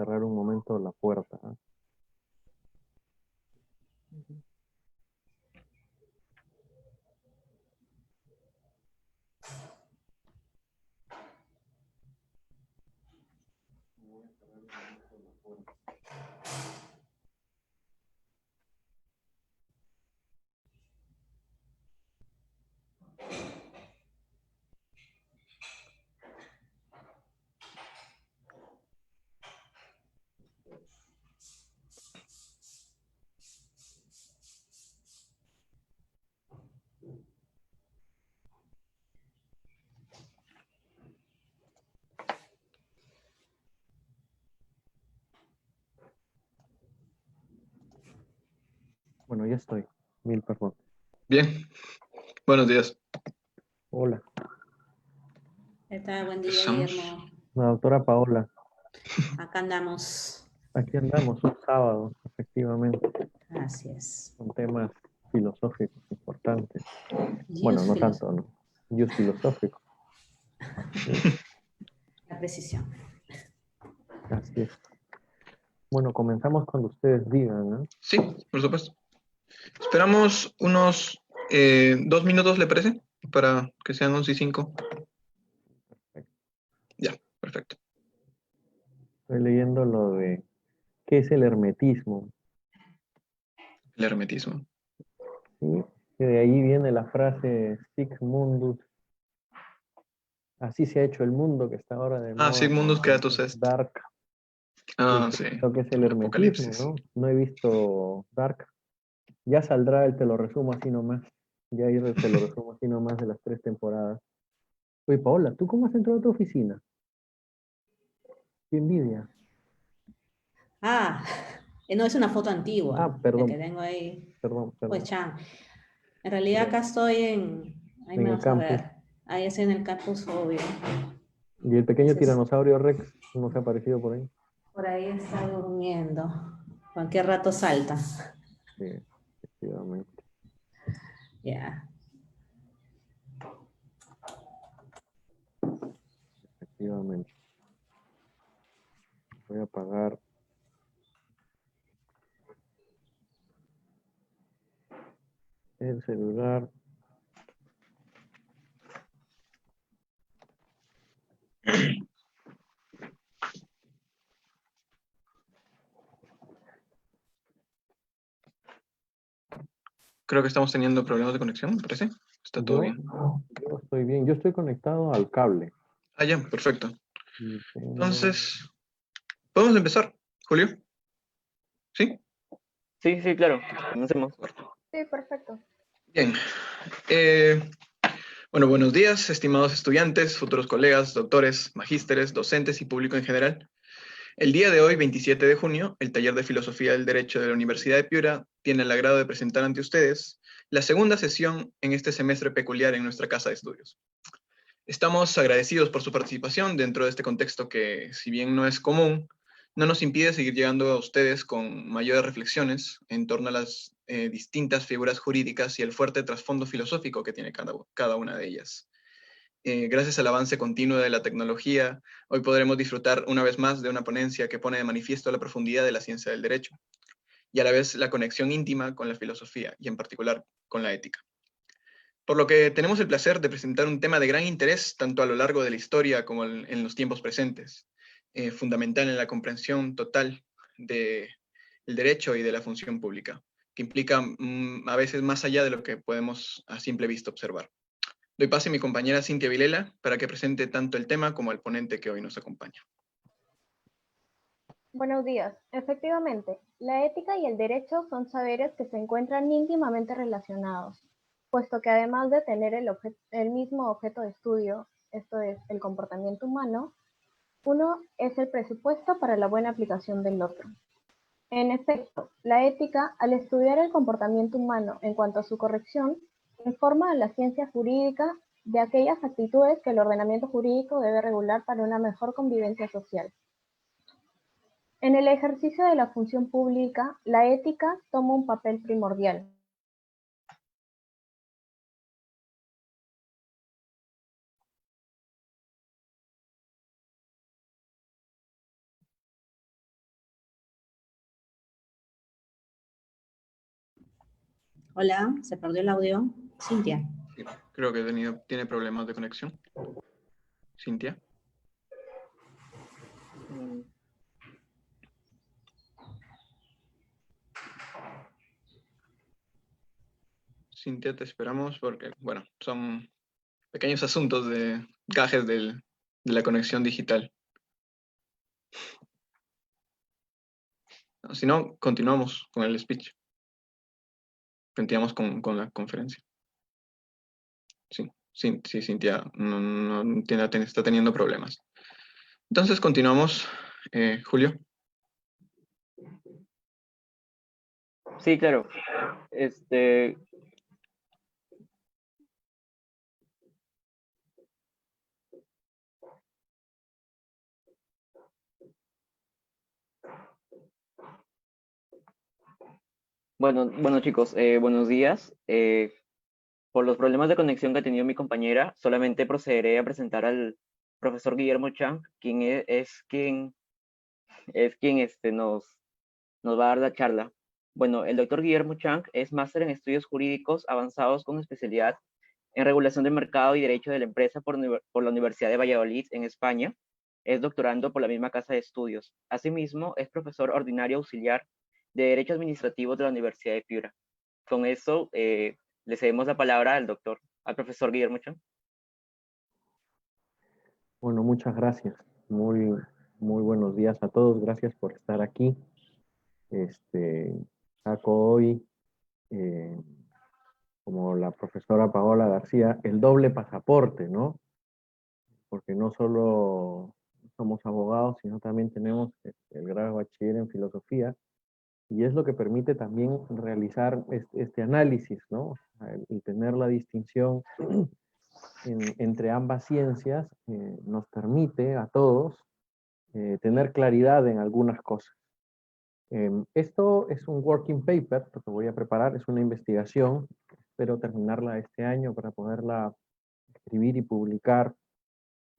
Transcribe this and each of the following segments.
cerrar un momento la puerta. ¿Ah? Bueno, ya estoy. Mil perdón. Bien, buenos días. Hola, ¿Qué tal? Buen día, Empezamos. Guillermo. la doctora Paola. Acá andamos. Aquí andamos un sábado, efectivamente, Así es. con temas filosóficos importantes. Bueno, Dios no tanto, ¿no? Just filosófico. La precisión. Así es. Bueno, comenzamos cuando ustedes digan, ¿no? Sí, por supuesto. Esperamos unos 2 minutos, ¿le parece? Para que sean 11:05. Ya, perfecto. Estoy leyendo lo de qué es el hermetismo, El hermetismo. ¿sí? Que de ahí viene la frase Sic Mundus, así se ha hecho el mundo que está ahora de moda, Sigmundus Creatus en Est. Dark, y Sí. lo que es el hermetismo, Apocalipsis. ¿no? No he visto Dark. Ya saldrá el te lo resumo así nomás. Ya ahí te lo resumo así nomás de las 3 temporadas. Oye, Paola, ¿tú cómo has entrado a tu oficina? Qué envidia. Ah, no es una foto Ah, antigua, la que perdón, tengo ahí. perdón, Pues perdón. chan. En realidad acá estoy ahí En me el vas a campus. ver. Ahí es en el campus, obvio. Y el pequeño Entonces, tiranosaurio Rex no se ha aparecido por ahí. por ahí está durmiendo. Cualquier rato salta. Sí, efectivamente, Ya. efectivamente. Voy a apagar el celular. Creo que estamos teniendo problemas de conexión, me parece. Está todo Yo, bien. yo estoy bien. Yo estoy conectado al cable. Ya, perfecto. Y tengo... Entonces, ¿podemos empezar, Julio? ¿Sí? Sí, sí, claro. Comencemos. Sí, perfecto. Bien. Bueno, buenos días, estimados estudiantes, futuros colegas, doctores, magísteres, docentes y público en general. El día de hoy, 27 de junio, el taller de Filosofía del Derecho de la Universidad de Piura tiene el agrado de presentar ante ustedes la segunda sesión en este semestre peculiar en nuestra casa de estudios. Estamos agradecidos por su participación dentro de este contexto que, si bien no es común, no nos impide seguir llegando a ustedes con mayores reflexiones en torno a las distintas figuras jurídicas y el fuerte trasfondo filosófico que tiene cada una de ellas. Gracias al avance continuo de la tecnología, hoy podremos disfrutar una vez más de una ponencia que pone de manifiesto la profundidad de la ciencia del derecho y a la vez la conexión íntima con la filosofía y en particular con la ética. Por lo que tenemos el placer de presentar un tema de gran interés tanto a lo largo de la historia como en los tiempos presentes, fundamental en la comprensión total del derecho y de la función pública, que implica a veces más allá de lo que podemos a simple vista observar. Doy pase a mi compañera Cintia Vilela para que presente tanto el tema como al ponente que hoy nos acompaña. Buenos días. Efectivamente, la ética y el derecho son saberes que se encuentran íntimamente relacionados, puesto que además de tener el mismo objeto de estudio, esto es, el comportamiento humano, uno es el presupuesto para la buena aplicación del otro. En efecto, la ética, al estudiar el comportamiento humano en cuanto a su corrección, informa a la ciencia jurídica de aquellas actitudes que el ordenamiento jurídico debe regular para una mejor convivencia social. En el ejercicio de la función pública, la ética toma un papel primordial. Hola, se perdió el audio. Cintia. Sí, creo que tiene problemas de conexión. Cintia. Mm, Cintia, te esperamos porque, bueno, son pequeños asuntos de gajes de la conexión digital. Si no, continuamos con el speech. Continuamos con la conferencia. Sí, sí, sí, Cintia está teniendo problemas. Entonces, continuamos. Julio. Sí, claro. Bueno chicos, buenos días. Por los problemas de conexión que ha tenido mi compañera, solamente procederé a presentar al profesor Guillermo Chang, quien nos va a dar la charla. Bueno, el doctor Guillermo Chang es máster en estudios jurídicos avanzados con especialidad en regulación del mercado y derecho de la empresa por la Universidad de Valladolid, en España. Es doctorando por la misma casa de estudios. Asimismo, es profesor ordinario auxiliar de Derecho Administrativo de la Universidad de Piura. Con eso, le cedemos la palabra al profesor Guillermo Chang. Bueno, muchas gracias. Muy, muy buenos días a todos. Gracias por estar aquí. Saco hoy, eh, como la profesora Paola García, el doble pasaporte, ¿no? Porque no solo somos abogados, sino también tenemos el grado de bachiller en filosofía, y es lo que permite también realizar este análisis, ¿no? El tener la distinción entre ambas ciencias nos permite a todos tener claridad en algunas cosas. Esto es un working paper, lo que voy a preparar, es una investigación, espero terminarla este año para poderla escribir y publicar,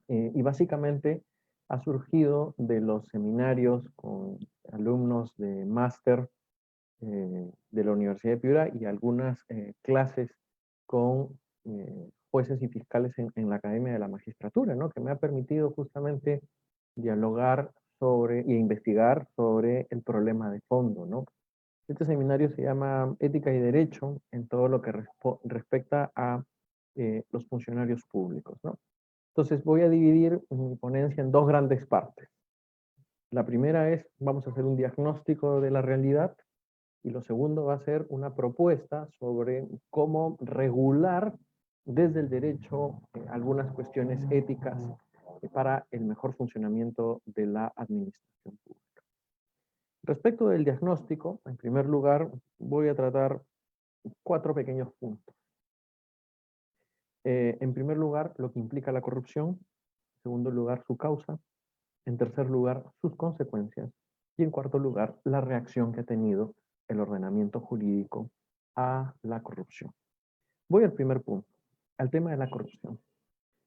y básicamente ha surgido de los seminarios con alumnos de máster de la Universidad de Piura y algunas clases con jueces y fiscales en la Academia de la Magistratura, ¿no? Que me ha permitido justamente dialogar sobre y investigar sobre el problema de fondo, ¿no? Este seminario se llama Ética y Derecho en todo lo que respecta a los funcionarios públicos, ¿no? Entonces voy a dividir mi ponencia en dos grandes partes. La primera es, vamos a hacer un diagnóstico de la realidad, y lo segundo va a ser una propuesta sobre cómo regular desde el derecho algunas cuestiones éticas para el mejor funcionamiento de la administración pública. Respecto del diagnóstico, en primer lugar, voy a tratar 4 pequeños puntos. En primer lugar, lo que implica la corrupción. En segundo lugar, su causa. En tercer lugar, sus consecuencias. Y en cuarto lugar, la reacción que ha tenido el ordenamiento jurídico a la corrupción. Voy al primer punto, al tema de la corrupción.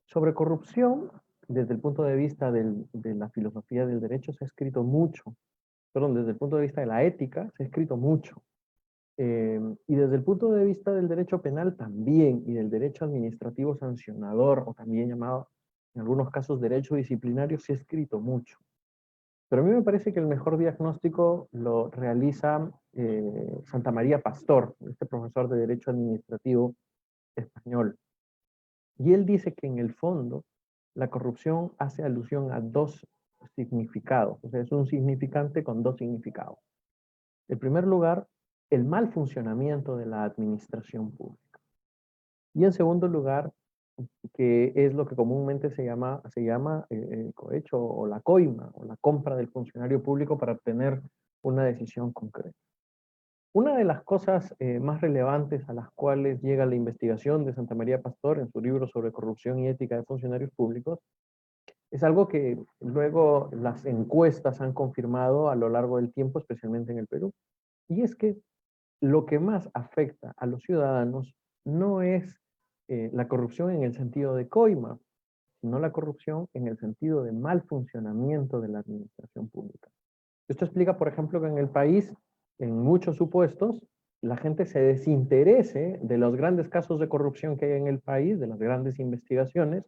Sobre corrupción, desde el punto de vista de la filosofía del derecho, se ha escrito mucho. Perdón, desde el punto de vista de la ética, se ha escrito mucho. Y desde el punto de vista del derecho penal también, y del derecho administrativo sancionador, o también llamado en algunos casos derecho disciplinario, se ha escrito mucho. Pero a mí me parece que el mejor diagnóstico lo realiza Santa María Pastor, este profesor de Derecho Administrativo español. Y él dice que en el fondo la corrupción hace alusión a 2 significados, o sea, es un significante con 2 significados. En primer lugar, el mal funcionamiento de la administración pública. Y en segundo lugar, que es lo que comúnmente se llama cohecho o la coima, o la compra del funcionario público para obtener una decisión concreta. Una de las cosas más relevantes a las cuales llega la investigación de Santa María Pastor en su libro sobre corrupción y ética de funcionarios públicos es algo que luego las encuestas han confirmado a lo largo del tiempo, especialmente en el Perú, y es que lo que más afecta a los ciudadanos no es la corrupción en el sentido de coima, sino la corrupción en el sentido de mal funcionamiento de la administración pública. Esto explica, por ejemplo, que en el país, en muchos supuestos, la gente se desinterese de los grandes casos de corrupción que hay en el país, de las grandes investigaciones,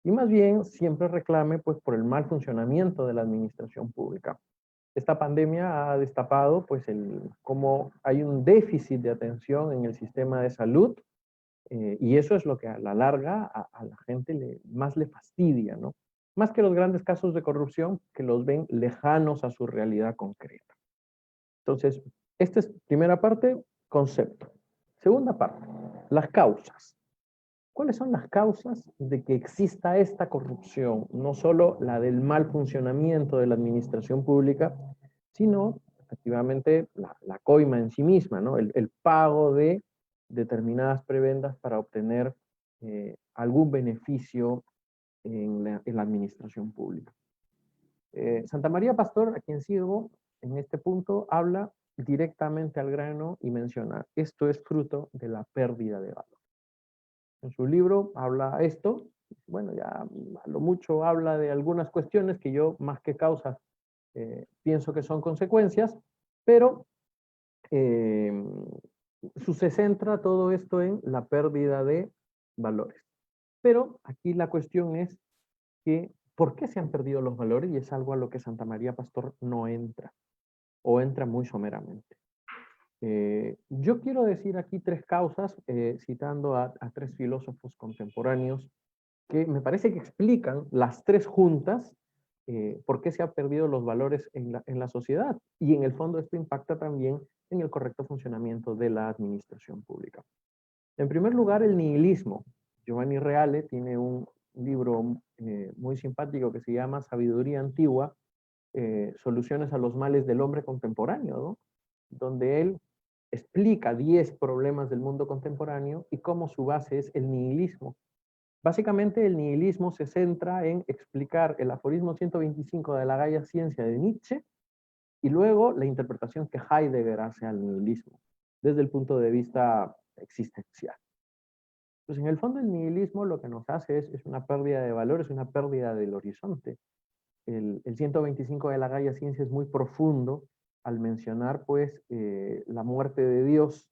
y más bien siempre reclame pues, por el mal funcionamiento de la administración pública. Esta pandemia ha destapado pues, cómo hay un déficit de atención en el sistema de salud, y eso es lo que a la larga a la gente más le fastidia, ¿no? Más que los grandes casos de corrupción que los ven lejanos a su realidad concreta. Entonces, esta es primera parte, concepto. Segunda parte, las causas. ¿Cuáles son las causas de que exista esta corrupción? No solo la del mal funcionamiento de la administración pública, sino efectivamente la coima en sí misma, ¿no? El pago de determinadas prebendas para obtener algún beneficio en la administración pública. Santa María Pastor, a quien sigo en este punto, habla directamente al grano y menciona, esto es fruto de la pérdida de valor. En su libro habla esto, bueno, ya a lo mucho habla de algunas cuestiones que yo, más que causas, pienso que son consecuencias, pero se centra todo esto en la pérdida de valores. Pero aquí la cuestión es que, ¿por qué se han perdido los valores? Y es algo a lo que Santa María Pastor no entra, o entra muy someramente. Yo quiero decir aquí tres causas, citando a tres filósofos contemporáneos, que me parece que explican las tres juntas por qué se han perdido los valores en la sociedad. Y en el fondo esto impacta también en el correcto funcionamiento de la administración pública. En primer lugar, el nihilismo. Giovanni Reale tiene un libro muy simpático que se llama Sabiduría Antigua, Soluciones a los Males del Hombre Contemporáneo, ¿no? Donde él explica 10 problemas del mundo contemporáneo y cómo su base es el nihilismo. Básicamente el nihilismo se centra en explicar el aforismo 125 de la Gaia Ciencia de Nietzsche y luego la interpretación que Heidegger hace al nihilismo desde el punto de vista existencial. Pues en el fondo el nihilismo lo que nos hace es una pérdida de valor, es una pérdida del horizonte. El 125 de la Gaia Ciencia es muy profundo al mencionar pues la muerte de Dios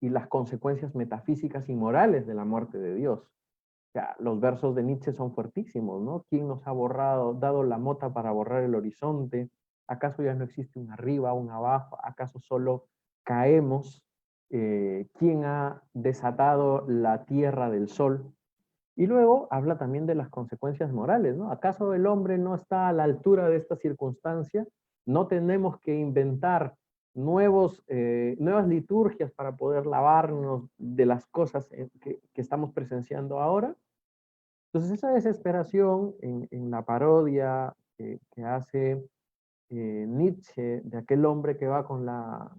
y las consecuencias metafísicas y morales de la muerte de Dios. O sea, los versos de Nietzsche son fuertísimos, ¿no? ¿Quién nos ha dado la mota para borrar el horizonte? ¿Acaso ya no existe un arriba, un abajo? ¿Acaso solo caemos? ¿Quién ha desatado la tierra del sol? Y luego habla también de las consecuencias morales, ¿no? ¿Acaso el hombre no está a la altura de esta circunstancia? ¿No tenemos que inventar nuevas liturgias para poder lavarnos de las cosas que estamos presenciando ahora? Entonces esa desesperación en la parodia que hace Nietzsche de aquel hombre que va con la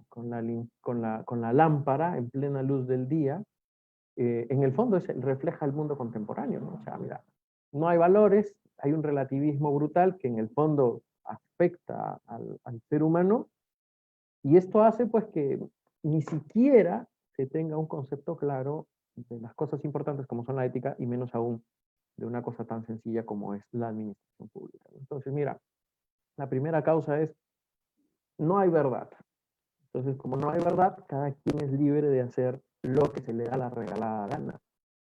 lámpara en plena luz del día, en el fondo refleja el mundo contemporáneo, ¿no? O sea, mira, no hay valores, hay un relativismo brutal que en el fondo afecta al ser humano, y esto hace pues que ni siquiera se tenga un concepto claro de las cosas importantes como son la ética, y menos aún de una cosa tan sencilla como es la administración pública. Entonces, mira, la primera causa es, no hay verdad. Entonces, como no hay verdad, cada quien es libre de hacer lo que se le da la regalada gana.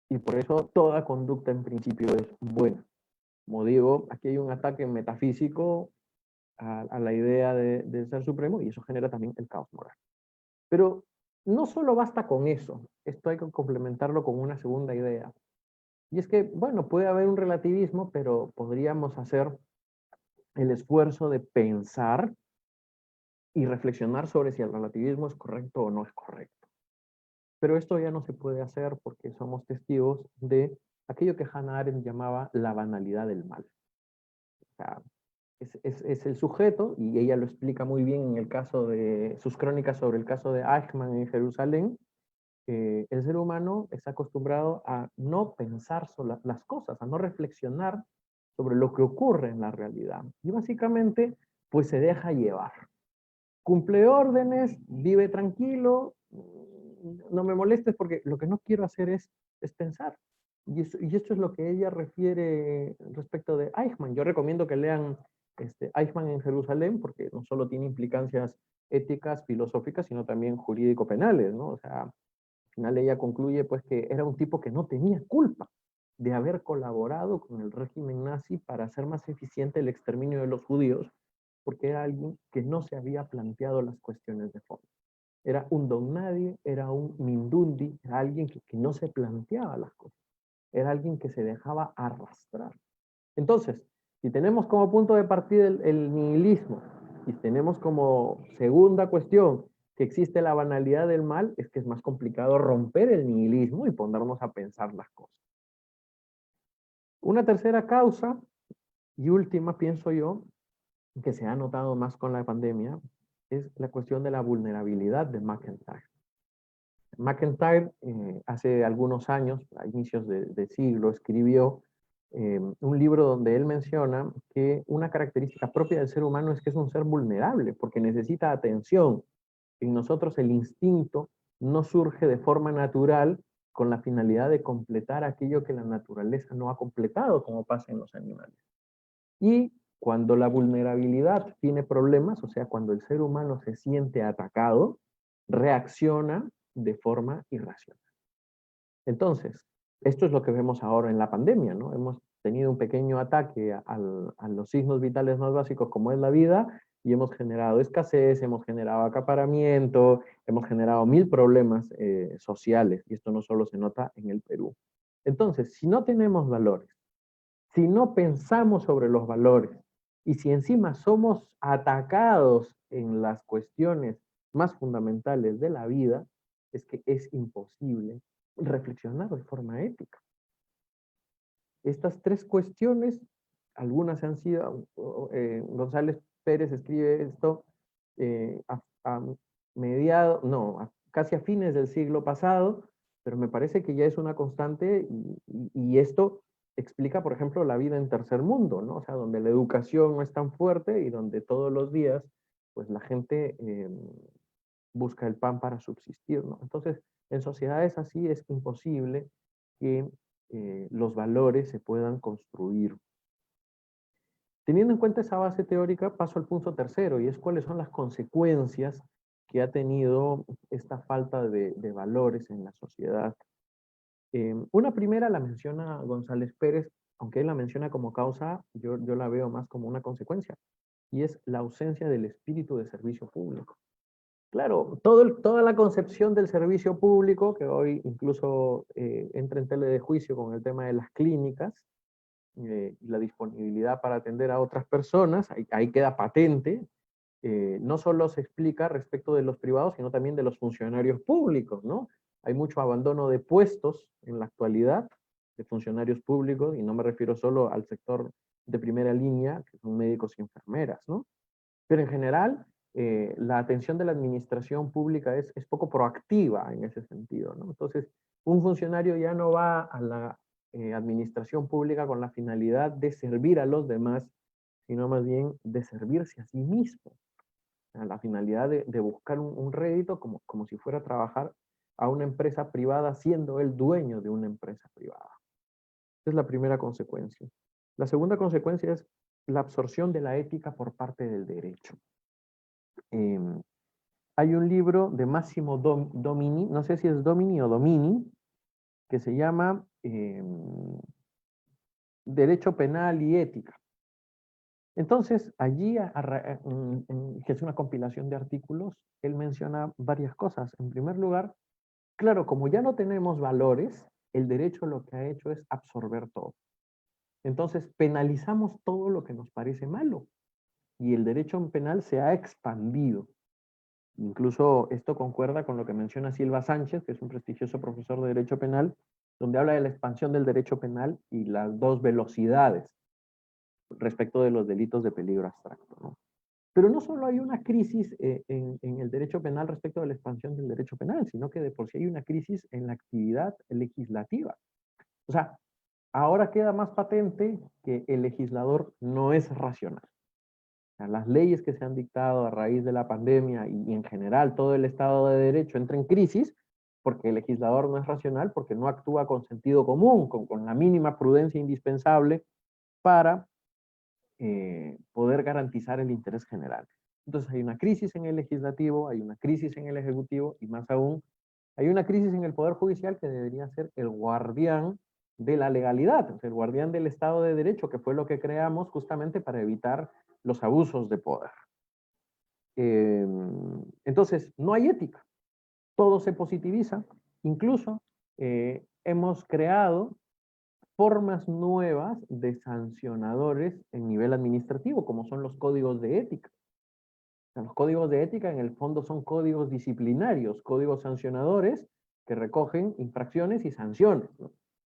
Y por eso toda conducta en principio es buena. Como digo, aquí hay un ataque metafísico a la idea del ser supremo y eso genera también el caos moral. Pero no solo basta con eso, esto hay que complementarlo con una segunda idea. Y es que, bueno, puede haber un relativismo, pero podríamos hacer el esfuerzo de pensar y reflexionar sobre si el relativismo es correcto o no es correcto. Pero esto ya no se puede hacer porque somos testigos de aquello que Hannah Arendt llamaba la banalidad del mal. O sea, es el sujeto, y ella lo explica muy bien en el caso de sus crónicas sobre el caso de Eichmann en Jerusalén. El ser humano está acostumbrado a no pensar sobre las cosas, a no reflexionar sobre lo que ocurre en la realidad. Y básicamente, pues se deja llevar. Cumple órdenes, vive tranquilo, no me molestes porque lo que no quiero hacer es pensar. Y esto es lo que ella refiere respecto de Eichmann. Yo recomiendo que lean Eichmann en Jerusalén porque no solo tiene implicancias éticas filosóficas, sino también jurídico-penales, ¿no? O sea, al final ella concluye pues que era un tipo que no tenía culpa de haber colaborado con el régimen nazi para hacer más eficiente el exterminio de los judíos, porque era alguien que no se había planteado las cuestiones de fondo. Era un don nadie, era un mindundi, era alguien que no se planteaba las cosas, era alguien que se dejaba arrastrar. Entonces, si tenemos como punto de partida el nihilismo y tenemos como segunda cuestión que existe la banalidad del mal, es que es más complicado romper el nihilismo y ponernos a pensar las cosas. Una tercera causa y última, pienso yo, que se ha notado más con la pandemia, es la cuestión de la vulnerabilidad de McIntyre. McIntyre hace algunos años, a inicios de siglo, escribió un libro donde él menciona que una característica propia del ser humano es que es un ser vulnerable, porque necesita atención. En nosotros el instinto no surge de forma natural con la finalidad de completar aquello que la naturaleza no ha completado, como pasa en los animales. Y cuando la vulnerabilidad tiene problemas, o sea, cuando el ser humano se siente atacado, reacciona de forma irracional. Entonces, esto es lo que vemos ahora en la pandemia, ¿no? Hemos tenido un pequeño ataque a los signos vitales más básicos como es la vida y hemos generado escasez, hemos generado acaparamiento, hemos generado 1000 problemas sociales y esto no solo se nota en el Perú. Entonces, si no tenemos valores, si no pensamos sobre los valores y si encima somos atacados en las cuestiones más fundamentales de la vida, es que es imposible reflexionar de forma ética. Estas tres cuestiones, algunas han sido, González Pérez escribe esto a mediados, no, casi a fines del siglo pasado, pero me parece que ya es una constante y esto explica, por ejemplo, la vida en tercer mundo, ¿no? O sea, donde la educación no es tan fuerte y donde todos los días, pues la gente busca el pan para subsistir, ¿no? Entonces, en sociedades así es imposible que los valores se puedan construir. Teniendo en cuenta esa base teórica, paso al punto tercero, y es cuáles son las consecuencias que ha tenido esta falta de valores en la sociedad. Una primera la menciona González Pérez, aunque él la menciona como causa, yo la veo más como una consecuencia, y es la ausencia del espíritu de servicio público. Claro, toda la concepción del servicio público, que hoy incluso entra en tela de juicio con el tema de las clínicas, y la disponibilidad para atender a otras personas, ahí queda patente, no solo se explica respecto de los privados, sino también de los funcionarios públicos, ¿no? Hay mucho abandono de puestos en la actualidad de funcionarios públicos, y no me refiero solo al sector de primera línea, que son médicos y enfermeras, ¿no? Pero en general, la atención de la administración pública es poco proactiva en ese sentido, ¿no? Entonces, un funcionario ya no va a la administración pública con la finalidad de servir a los demás, sino más bien de servirse a sí mismo, a la finalidad de buscar un rédito como si fuera a trabajar a una empresa privada siendo él dueño de una empresa privada. Esa es la primera consecuencia. La segunda consecuencia es la absorción de la ética por parte del derecho. Hay un libro de Massimo Domini, no sé si es Domini o Domini, que se llama Derecho Penal y Ética. Entonces, allí, que es una compilación de artículos, él menciona varias cosas. En primer lugar, claro, como ya no tenemos valores, el derecho lo que ha hecho es absorber todo. Entonces, penalizamos todo lo que nos parece malo. Y el derecho penal se ha expandido. Incluso esto concuerda con lo que menciona Silva Sánchez, que es un prestigioso profesor de Derecho Penal, donde habla de la expansión del derecho penal y las dos velocidades respecto de los delitos de peligro abstracto, ¿no? Pero no solo hay una crisis en el derecho penal respecto de la expansión del derecho penal, sino que de por sí hay una crisis en la actividad legislativa. O sea, ahora queda más patente que el legislador no es racional. Las leyes que se han dictado a raíz de la pandemia y en general todo el Estado de Derecho entra en crisis porque el legislador no es racional, porque no actúa con sentido común, con la mínima prudencia indispensable para poder garantizar el interés general. Entonces hay una crisis en el legislativo, hay una crisis en el ejecutivo y más aún, hay una crisis en el Poder Judicial que debería ser el guardián de la legalidad, o sea, el guardián del Estado de Derecho, que fue lo que creamos justamente para evitar los abusos de poder. Entonces, no hay ética, todo se positiviza, incluso hemos creado formas nuevas de sancionadores en nivel administrativo, como son los códigos de ética. O sea, los códigos de ética en el fondo son códigos disciplinarios, códigos sancionadores que recogen infracciones y sanciones, ¿no?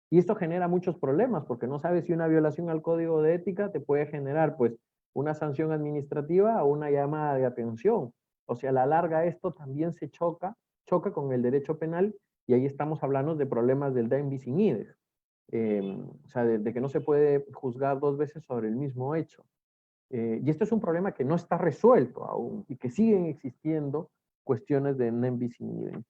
Y esto genera muchos problemas, porque no sabes si una violación al código de ética te puede generar, pues, una sanción administrativa o una llamada de atención. O sea, a la larga esto también se choca con el derecho penal, y ahí estamos hablando de problemas del daim bis in idem. O sea, de que no se puede juzgar dos veces sobre el mismo hecho. Y esto es un problema que no está resuelto aún y que siguen existiendo cuestiones de daim bis in idem.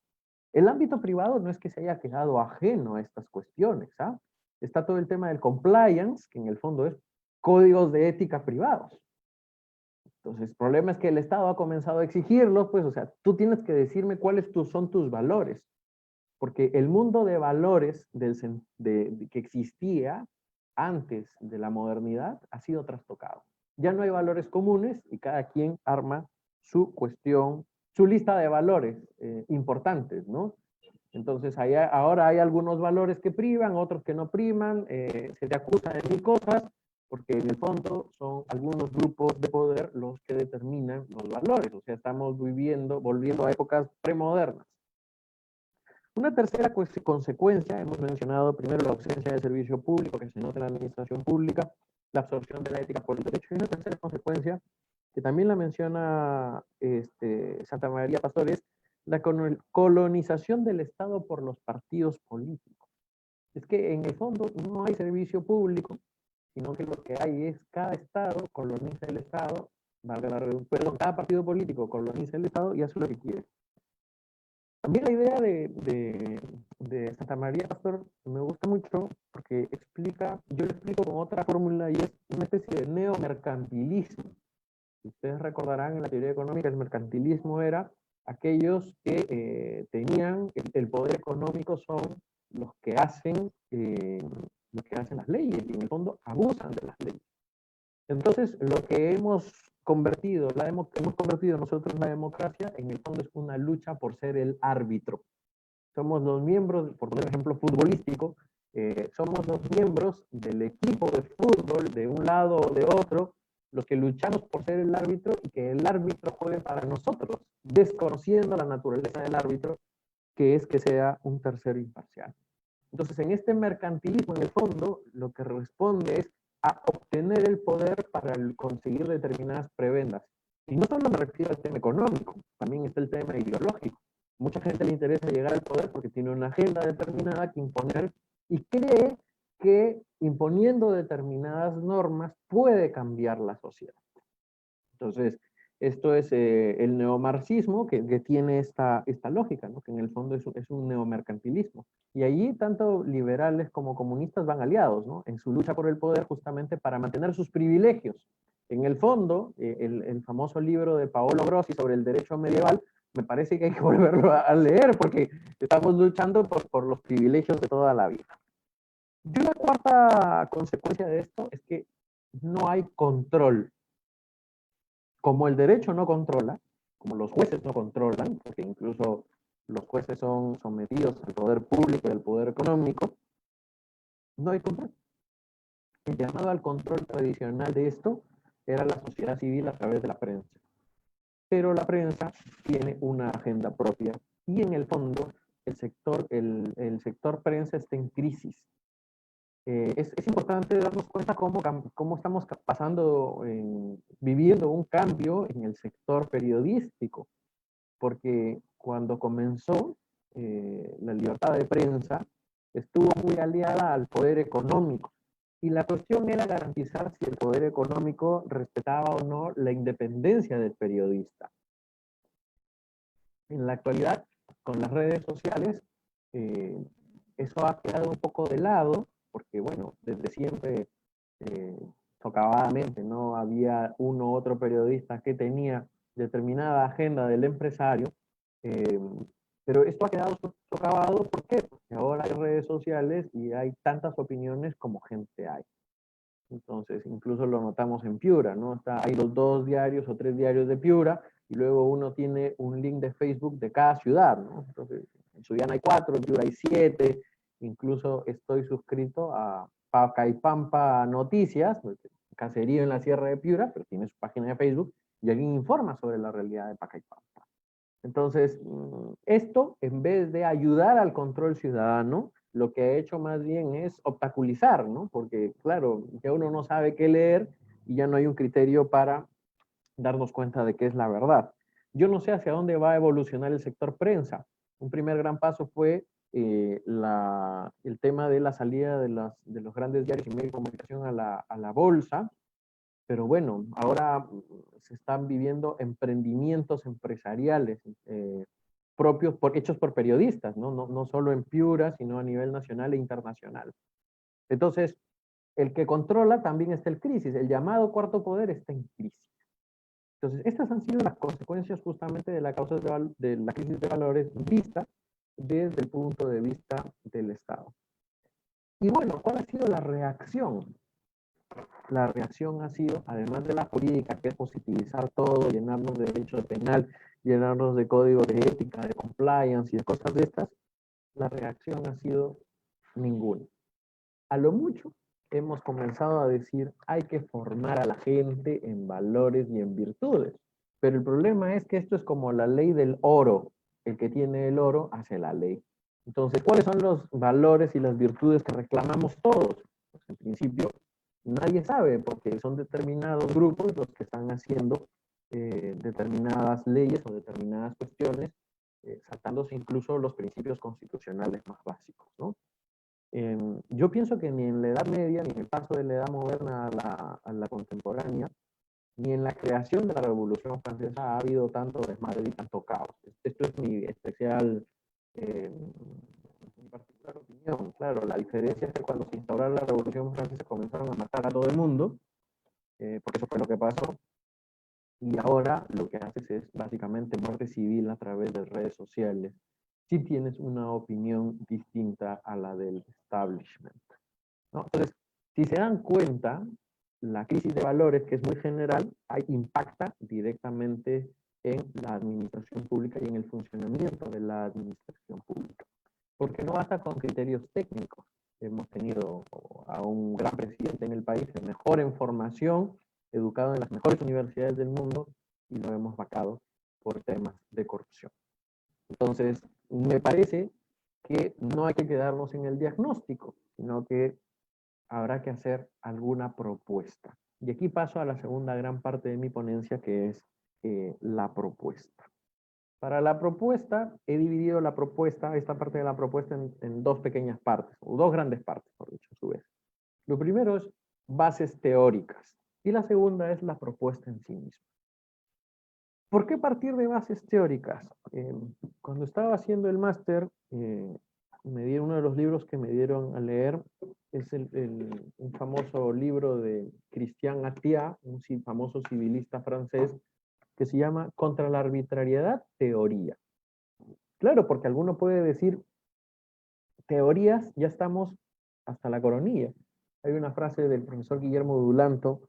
El ámbito privado no es que se haya quedado ajeno a estas cuestiones, ¿ah? Está todo el tema del compliance, que en el fondo es códigos de ética privados. Entonces, el problema es que el Estado ha comenzado a exigirlos, pues, o sea, tú tienes que decirme cuáles son tus valores, porque el mundo de valores que existía antes de la modernidad ha sido trastocado. Ya no hay valores comunes y cada quien arma su cuestión, su lista de valores importantes, ¿no? Entonces, ahora hay algunos valores que privan, otros que no priman, se te acusa de mil cosas, porque en el fondo son algunos grupos de poder los que determinan los valores. O sea, estamos volviendo a épocas premodernas. Una tercera consecuencia, hemos mencionado primero la ausencia de servicio público que se nota en la administración pública, la absorción de la ética por el derecho, y una tercera consecuencia, que también la menciona Santa María Pastor, es la colonización del Estado por los partidos políticos. Es que en el fondo no hay servicio público, sino que lo que hay es cada Estado coloniza el Estado, cada partido político coloniza el Estado y hace lo que quiere. También la idea de Santa María Pastor me gusta mucho porque yo lo explico con otra fórmula y es una especie de neomercantilismo. Ustedes recordarán en la teoría económica el mercantilismo era aquellos que tenían el poder económico, son los que hacen las leyes y en el fondo abusan de las leyes. Entonces, lo que hemos convertido nosotros en la democracia, en el fondo es una lucha por ser el árbitro. Somos los miembros, por poner ejemplo futbolístico, somos los miembros del equipo de fútbol, de un lado o de otro, los que luchamos por ser el árbitro y que el árbitro juegue para nosotros, desconociendo la naturaleza del árbitro, que es que sea un tercero imparcial. Entonces, en este mercantilismo, en el fondo, lo que responde es a obtener el poder para conseguir determinadas prebendas. Y no solo me refiero al tema económico, también está el tema ideológico. Mucha gente le interesa llegar al poder porque tiene una agenda determinada que imponer y cree que imponiendo determinadas normas puede cambiar la sociedad. Entonces, esto es el neomarxismo que tiene esta lógica, ¿no? Que en el fondo es un neomercantilismo. Y allí tanto liberales como comunistas van aliados, ¿no? En su lucha por el poder justamente para mantener sus privilegios. En el fondo, el famoso libro de Paolo Grossi sobre el derecho medieval, me parece que hay que volverlo a leer porque estamos luchando por los privilegios de toda la vida. Y una cuarta consecuencia de esto es que no hay control. Como el derecho no controla, como los jueces no controlan, porque incluso los jueces son sometidos al poder público y al poder económico, no hay control. El llamado al control tradicional de esto era la sociedad civil a través de la prensa. Pero la prensa tiene una agenda propia y en el fondo el sector prensa está en crisis. Es importante darnos cuenta cómo estamos viviendo un cambio en el sector periodístico, porque cuando comenzó la libertad de prensa, estuvo muy aliada al poder económico, y la cuestión era garantizar si el poder económico respetaba o no la independencia del periodista. En la actualidad, con las redes sociales, eso ha quedado un poco de lado, porque bueno, desde siempre, socavadamente, no había uno u otro periodista que tenía determinada agenda del empresario, pero esto ha quedado socavado, ¿por qué? Porque ahora hay redes sociales y hay tantas opiniones como gente hay. Entonces, incluso lo notamos en Piura, ¿no? Hay los 2 diarios o 3 diarios de Piura, y luego uno tiene un link de Facebook de cada ciudad, ¿no? Entonces, en Sullana hay 4, en Piura hay 7, incluso estoy suscrito a Pacaipampa Noticias, caserío en la Sierra de Piura, pero tiene su página de Facebook, y alguien informa sobre la realidad de Pacaipampa. Entonces, esto, en vez de ayudar al control ciudadano, lo que ha hecho más bien es obstaculizar, ¿no? Porque, claro, ya uno no sabe qué leer y ya no hay un criterio para darnos cuenta de qué es la verdad. Yo no sé hacia dónde va a evolucionar el sector prensa. Un primer gran paso fue el tema de la salida de los grandes diarios y medios de comunicación a la bolsa, pero bueno, ahora se están viviendo emprendimientos empresariales propios, hechos por periodistas, ¿no? No solo en Piura, sino a nivel nacional e internacional. Entonces, el que controla también está en crisis, el llamado cuarto poder está en crisis. Entonces, estas han sido las consecuencias justamente de la causa de la crisis de valores vista desde el punto de vista del Estado. Y bueno, ¿cuál ha sido la reacción? La reacción ha sido, además de la jurídica, que es positivizar todo, llenarnos de derecho penal, llenarnos de código de ética, de compliance y de cosas de estas, la reacción ha sido ninguna. A lo mucho hemos comenzado a decir, hay que formar a la gente en valores y en virtudes. Pero el problema es que esto es como la ley del oro. El que tiene el oro hace la ley. Entonces, ¿cuáles son los valores y las virtudes que reclamamos todos? Pues en principio, nadie sabe, porque son determinados grupos los que están haciendo determinadas leyes o determinadas cuestiones, saltándose incluso los principios constitucionales más básicos, ¿no? Yo pienso que ni en la Edad Media, ni en el paso de la Edad Moderna a la contemporánea, ni en la creación de la Revolución Francesa ha habido tanto desmadre y tanto caos. Esto es mi especial, mi particular opinión. Claro, la diferencia es que cuando se instauró la Revolución Francesa comenzaron a matar a todo el mundo, porque eso fue lo que pasó. Y ahora lo que haces es básicamente muerte civil a través de redes sociales, si tienes una opinión distinta a la del establishment, ¿no? Entonces, si se dan cuenta, la crisis de valores, que es muy general, impacta directamente en la administración pública y en el funcionamiento de la administración pública. Porque no basta con criterios técnicos. Hemos tenido a un gran presidente en el país, el mejor en formación, educado en las mejores universidades del mundo, y lo hemos vacado por temas de corrupción. Entonces, me parece que no hay que quedarnos en el diagnóstico, sino que habrá que hacer alguna propuesta. Y aquí paso a la segunda gran parte de mi ponencia, que es la propuesta. Para la propuesta, he dividido la propuesta, esta parte de la propuesta, en 2 pequeñas partes, o 2 grandes partes, por dicho, a su vez. Lo primero es bases teóricas, y la segunda es la propuesta en sí misma. ¿Por qué partir de bases teóricas? Cuando estaba haciendo el máster, uno de los libros que me dieron a leer es un famoso libro de Christian Attia, un famoso civilista francés, que se llama Contra la arbitrariedad, teoría. Claro, porque alguno puede decir, teorías, ya estamos hasta la coronilla. Hay una frase del profesor Guillermo Dulanto,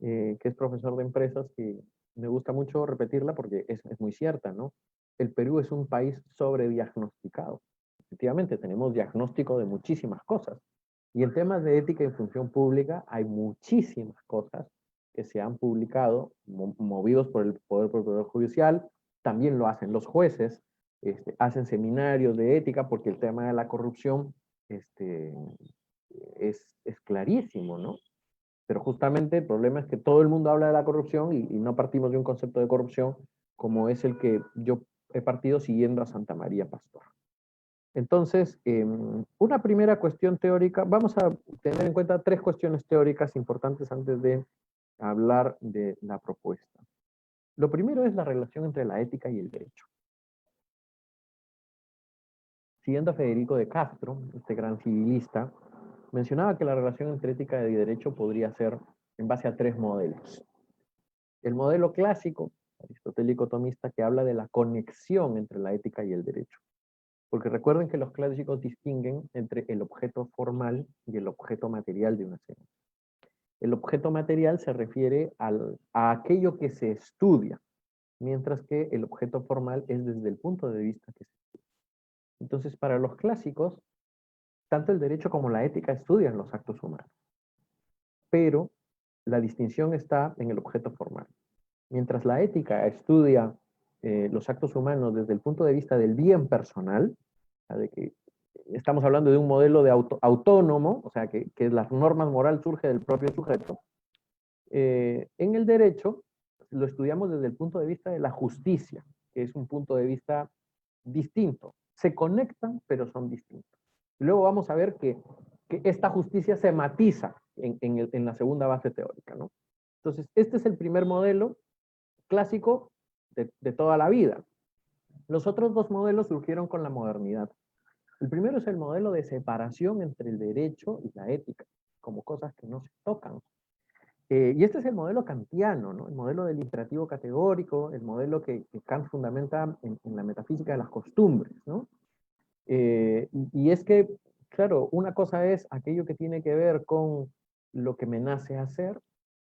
que es profesor de empresas, que me gusta mucho repetirla porque es muy cierta, ¿no? El Perú es un país sobrediagnosticado. Efectivamente, tenemos diagnóstico de muchísimas cosas. Y en temas de ética y función pública hay muchísimas cosas que se han publicado, movidos por el Poder Judicial. También lo hacen los jueces, hacen seminarios de ética, porque el tema de la corrupción es clarísimo, ¿no? Pero justamente el problema es que todo el mundo habla de la corrupción y no partimos de un concepto de corrupción como es el que yo he partido siguiendo a Santa María Pastor. Entonces, una primera cuestión teórica, vamos a tener en cuenta 3 cuestiones teóricas importantes antes de hablar de la propuesta. Lo primero es la relación entre la ética y el derecho. Siguiendo a Federico de Castro, este gran civilista, mencionaba que la relación entre ética y derecho podría ser en base a 3 modelos. El modelo clásico aristotélico tomista, que habla de la conexión entre la ética y el derecho. Porque recuerden que los clásicos distinguen entre el objeto formal y el objeto material de una ciencia. El objeto material se refiere a aquello que se estudia, mientras que el objeto formal es desde el punto de vista que se estudia. Entonces, para los clásicos, tanto el derecho como la ética estudian los actos humanos, pero la distinción está en el objeto formal. Mientras la ética estudia los actos humanos desde el punto de vista del bien personal, de que estamos hablando de un modelo de autónomo, o sea, que las normas morales surge del propio sujeto, en el derecho lo estudiamos desde el punto de vista de la justicia, que es un punto de vista distinto. Se conectan, pero son distintos. Y luego vamos a ver que esta justicia se matiza en la segunda base teórica, ¿no? Entonces, este es el primer modelo clásico de toda la vida. Los otros dos modelos surgieron con la modernidad. El primero es el modelo de separación entre el derecho y la ética, como cosas que no se tocan. Y este es el modelo kantiano, ¿no? El modelo del imperativo categórico, el modelo que Kant fundamenta en la metafísica de las costumbres, ¿no? Y es que, claro, una cosa es aquello que tiene que ver con lo que me nace hacer,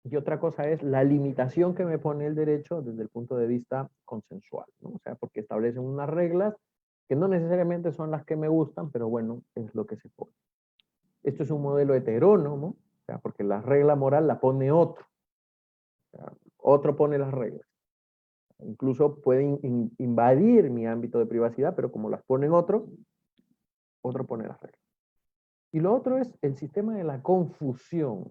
y otra cosa es la limitación que me pone el derecho desde el punto de vista consensual, ¿no? O sea, porque establecen unas reglas que no necesariamente son las que me gustan, pero bueno, es lo que se pone. Esto es un modelo heterónomo, o sea, porque la regla moral la pone otro. O sea, otro pone las reglas. Incluso pueden invadir mi ámbito de privacidad, pero como las ponen otro pone las reglas. Y lo otro es el sistema de la confusión.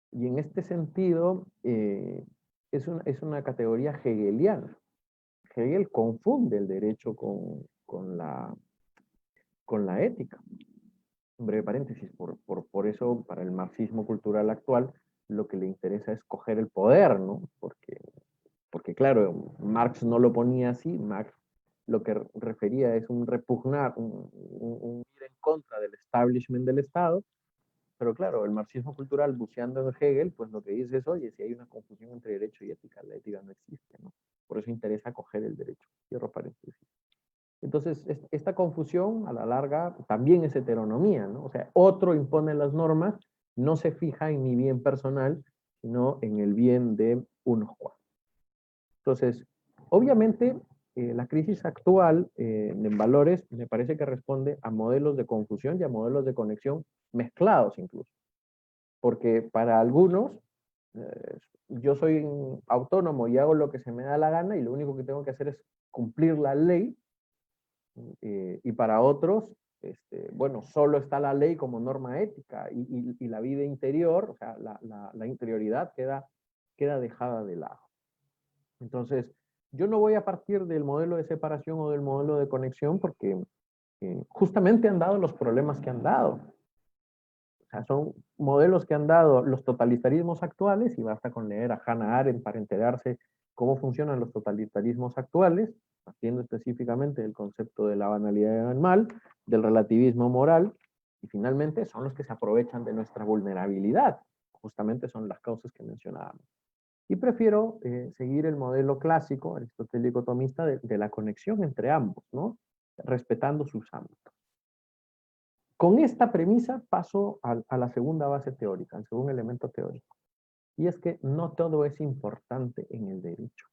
Y en este sentido, es una categoría hegeliana. Hegel confunde el derecho con la ética. Un breve paréntesis, por eso para el marxismo cultural actual lo que le interesa es coger el poder, ¿no? Porque claro, Marx no lo ponía así, Marx lo que refería es un repugnar, un ir en contra del establishment del Estado, pero claro, el marxismo cultural buceando en Hegel, pues lo que dice es, oye, si hay una confusión entre derecho y ética, la ética no existe, ¿no? Por eso interesa coger el derecho. Cierro paréntesis. Entonces, esta confusión a la larga también es heteronomía, ¿no? O sea, otro impone las normas, no se fija en mi bien personal, sino en el bien de unos cuantos. Entonces, obviamente, la crisis actual en valores me parece que responde a modelos de confusión y a modelos de conexión mezclados incluso. Porque para algunos, yo soy autónomo y hago lo que se me da la gana y lo único que tengo que hacer es cumplir la ley, y para otros, bueno, solo está la ley como norma ética y la vida interior, o sea, la interioridad queda dejada de lado. Entonces, yo no voy a partir del modelo de separación o del modelo de conexión porque justamente han dado los problemas que han dado. O sea, son modelos que han dado los totalitarismos actuales, y basta con leer a Hannah Arendt para enterarse cómo funcionan los totalitarismos actuales, partiendo específicamente del concepto de la banalidad del mal, del relativismo moral, y finalmente son los que se aprovechan de nuestra vulnerabilidad. Justamente son las causas que mencionábamos. Y prefiero seguir el modelo clásico, aristotélico tomista, de la conexión entre ambos, ¿no? Respetando sus ámbitos. Con esta premisa paso a la segunda base teórica, al segundo elemento teórico. Y es que no todo es importante en el derecho.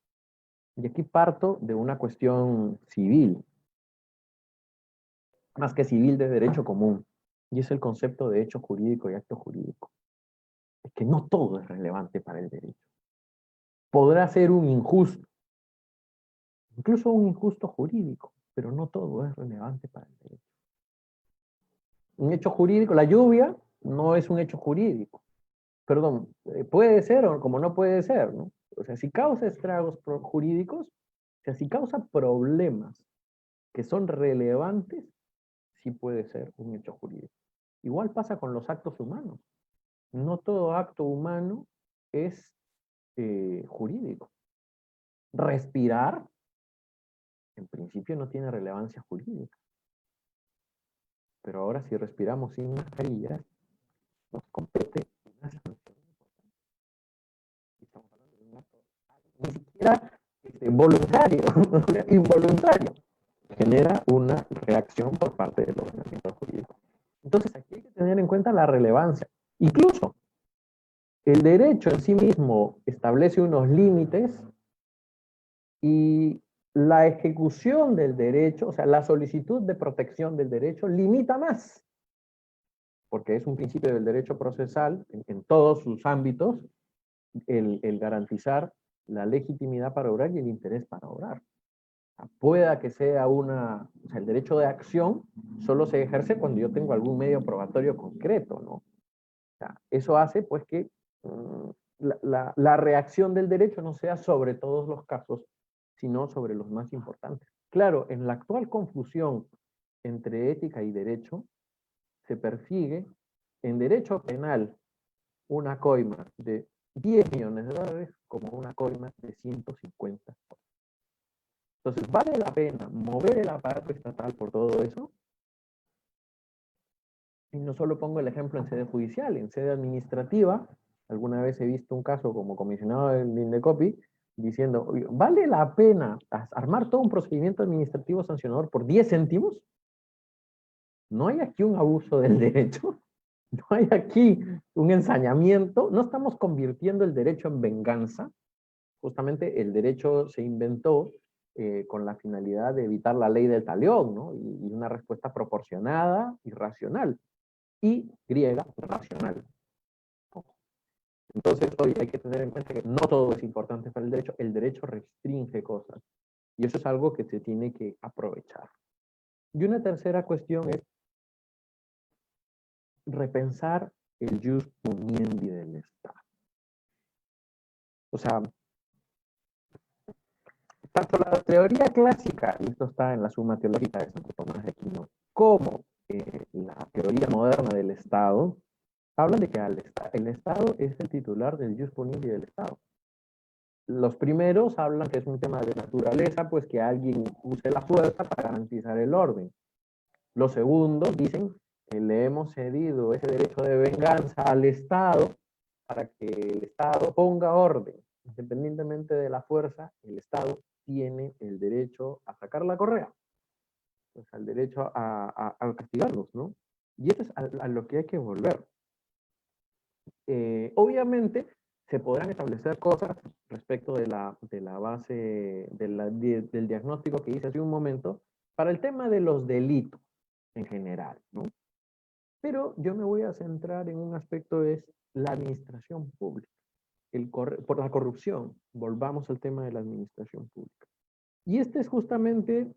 Y aquí parto de una cuestión civil, más que civil, de derecho común. Y es el concepto de hecho jurídico y acto jurídico. Es que no todo es relevante para el derecho. Podrá ser un injusto, incluso un injusto jurídico, pero no todo es relevante para el derecho. Un hecho jurídico, la lluvia no es un hecho jurídico. Perdón, puede ser o como no puede ser, ¿no? O sea, si causa estragos jurídicos, o sea, si causa problemas que son relevantes, sí puede ser un hecho jurídico. Igual pasa con los actos humanos. No todo acto humano es jurídico. Respirar, en principio, no tiene relevancia jurídica. Pero ahora si respiramos sin mascarillas, nos compete una sanción importante. Estamos hablando de un acto. Ni siquiera voluntario, involuntario, genera una reacción por parte del ordenamiento jurídico. Entonces aquí hay que tener en cuenta la relevancia. Incluso el derecho en sí mismo establece unos límites y la ejecución del derecho, o sea, la solicitud de protección del derecho limita más, porque es un principio del derecho procesal en todos sus ámbitos, el garantizar la legitimidad para obrar y el interés para obrar. Pueda que sea o sea, el derecho de acción solo se ejerce cuando yo tengo algún medio probatorio concreto, ¿no? O sea, eso hace pues que la reacción del derecho no sea sobre todos los casos, sino sobre los más importantes. Claro, en la actual confusión entre ética y derecho, se persigue en derecho penal una coima de 10 millones de dólares como una coima de 150. Entonces, ¿vale la pena mover el aparato estatal por todo eso? Y no solo pongo el ejemplo en sede judicial, en sede administrativa, alguna vez he visto un caso como comisionado del Indecopi diciendo, ¿vale la pena armar todo un procedimiento administrativo sancionador por 10 céntimos? ¿No hay aquí un abuso del derecho? ¿No hay aquí un ensañamiento? ¿No estamos convirtiendo el derecho en venganza? Justamente el derecho se inventó con la finalidad de evitar la ley del talión, ¿no? Y una respuesta proporcionada y racional. Y griega, racional. Entonces, hoy hay que tener en cuenta que no todo es importante para el derecho restringe cosas, y eso es algo que se tiene que aprovechar. Y una tercera cuestión es repensar el jus puniendi del Estado. O sea, tanto la teoría clásica, y esto está en la Suma Teológica de Santo Tomás de Aquino, como la teoría moderna del Estado, hablan de que el Estado es el titular del jus puniendi del Estado. Los primeros hablan que es un tema de naturaleza, pues que alguien use la fuerza para garantizar el orden. Los segundos dicen que le hemos cedido ese derecho de venganza al Estado para que el Estado ponga orden. Independientemente de la fuerza, el Estado tiene el derecho a sacar la correa, pues al derecho a castigarlos, ¿no? Y eso es a lo que hay que volver. Obviamente, se podrán establecer cosas respecto de la base del diagnóstico que hice hace un momento para el tema de los delitos en general, ¿no? Pero yo me voy a centrar en un aspecto, es la administración pública. Por la corrupción, volvamos al tema de la administración pública. Y este es justamente,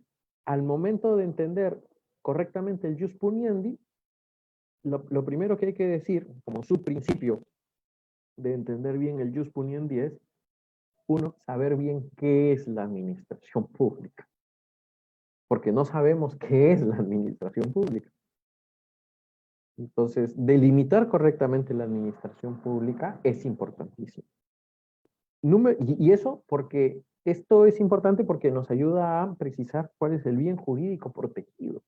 al momento de entender correctamente el jus puniendi, lo primero que hay que decir, como subprincipio de entender bien el jus puniendi es, uno, saber bien qué es la administración pública. Porque no sabemos qué es la administración pública. Entonces, delimitar correctamente la administración pública es importantísimo. Y eso porque esto es importante porque nos ayuda a precisar cuál es el bien jurídico protegido.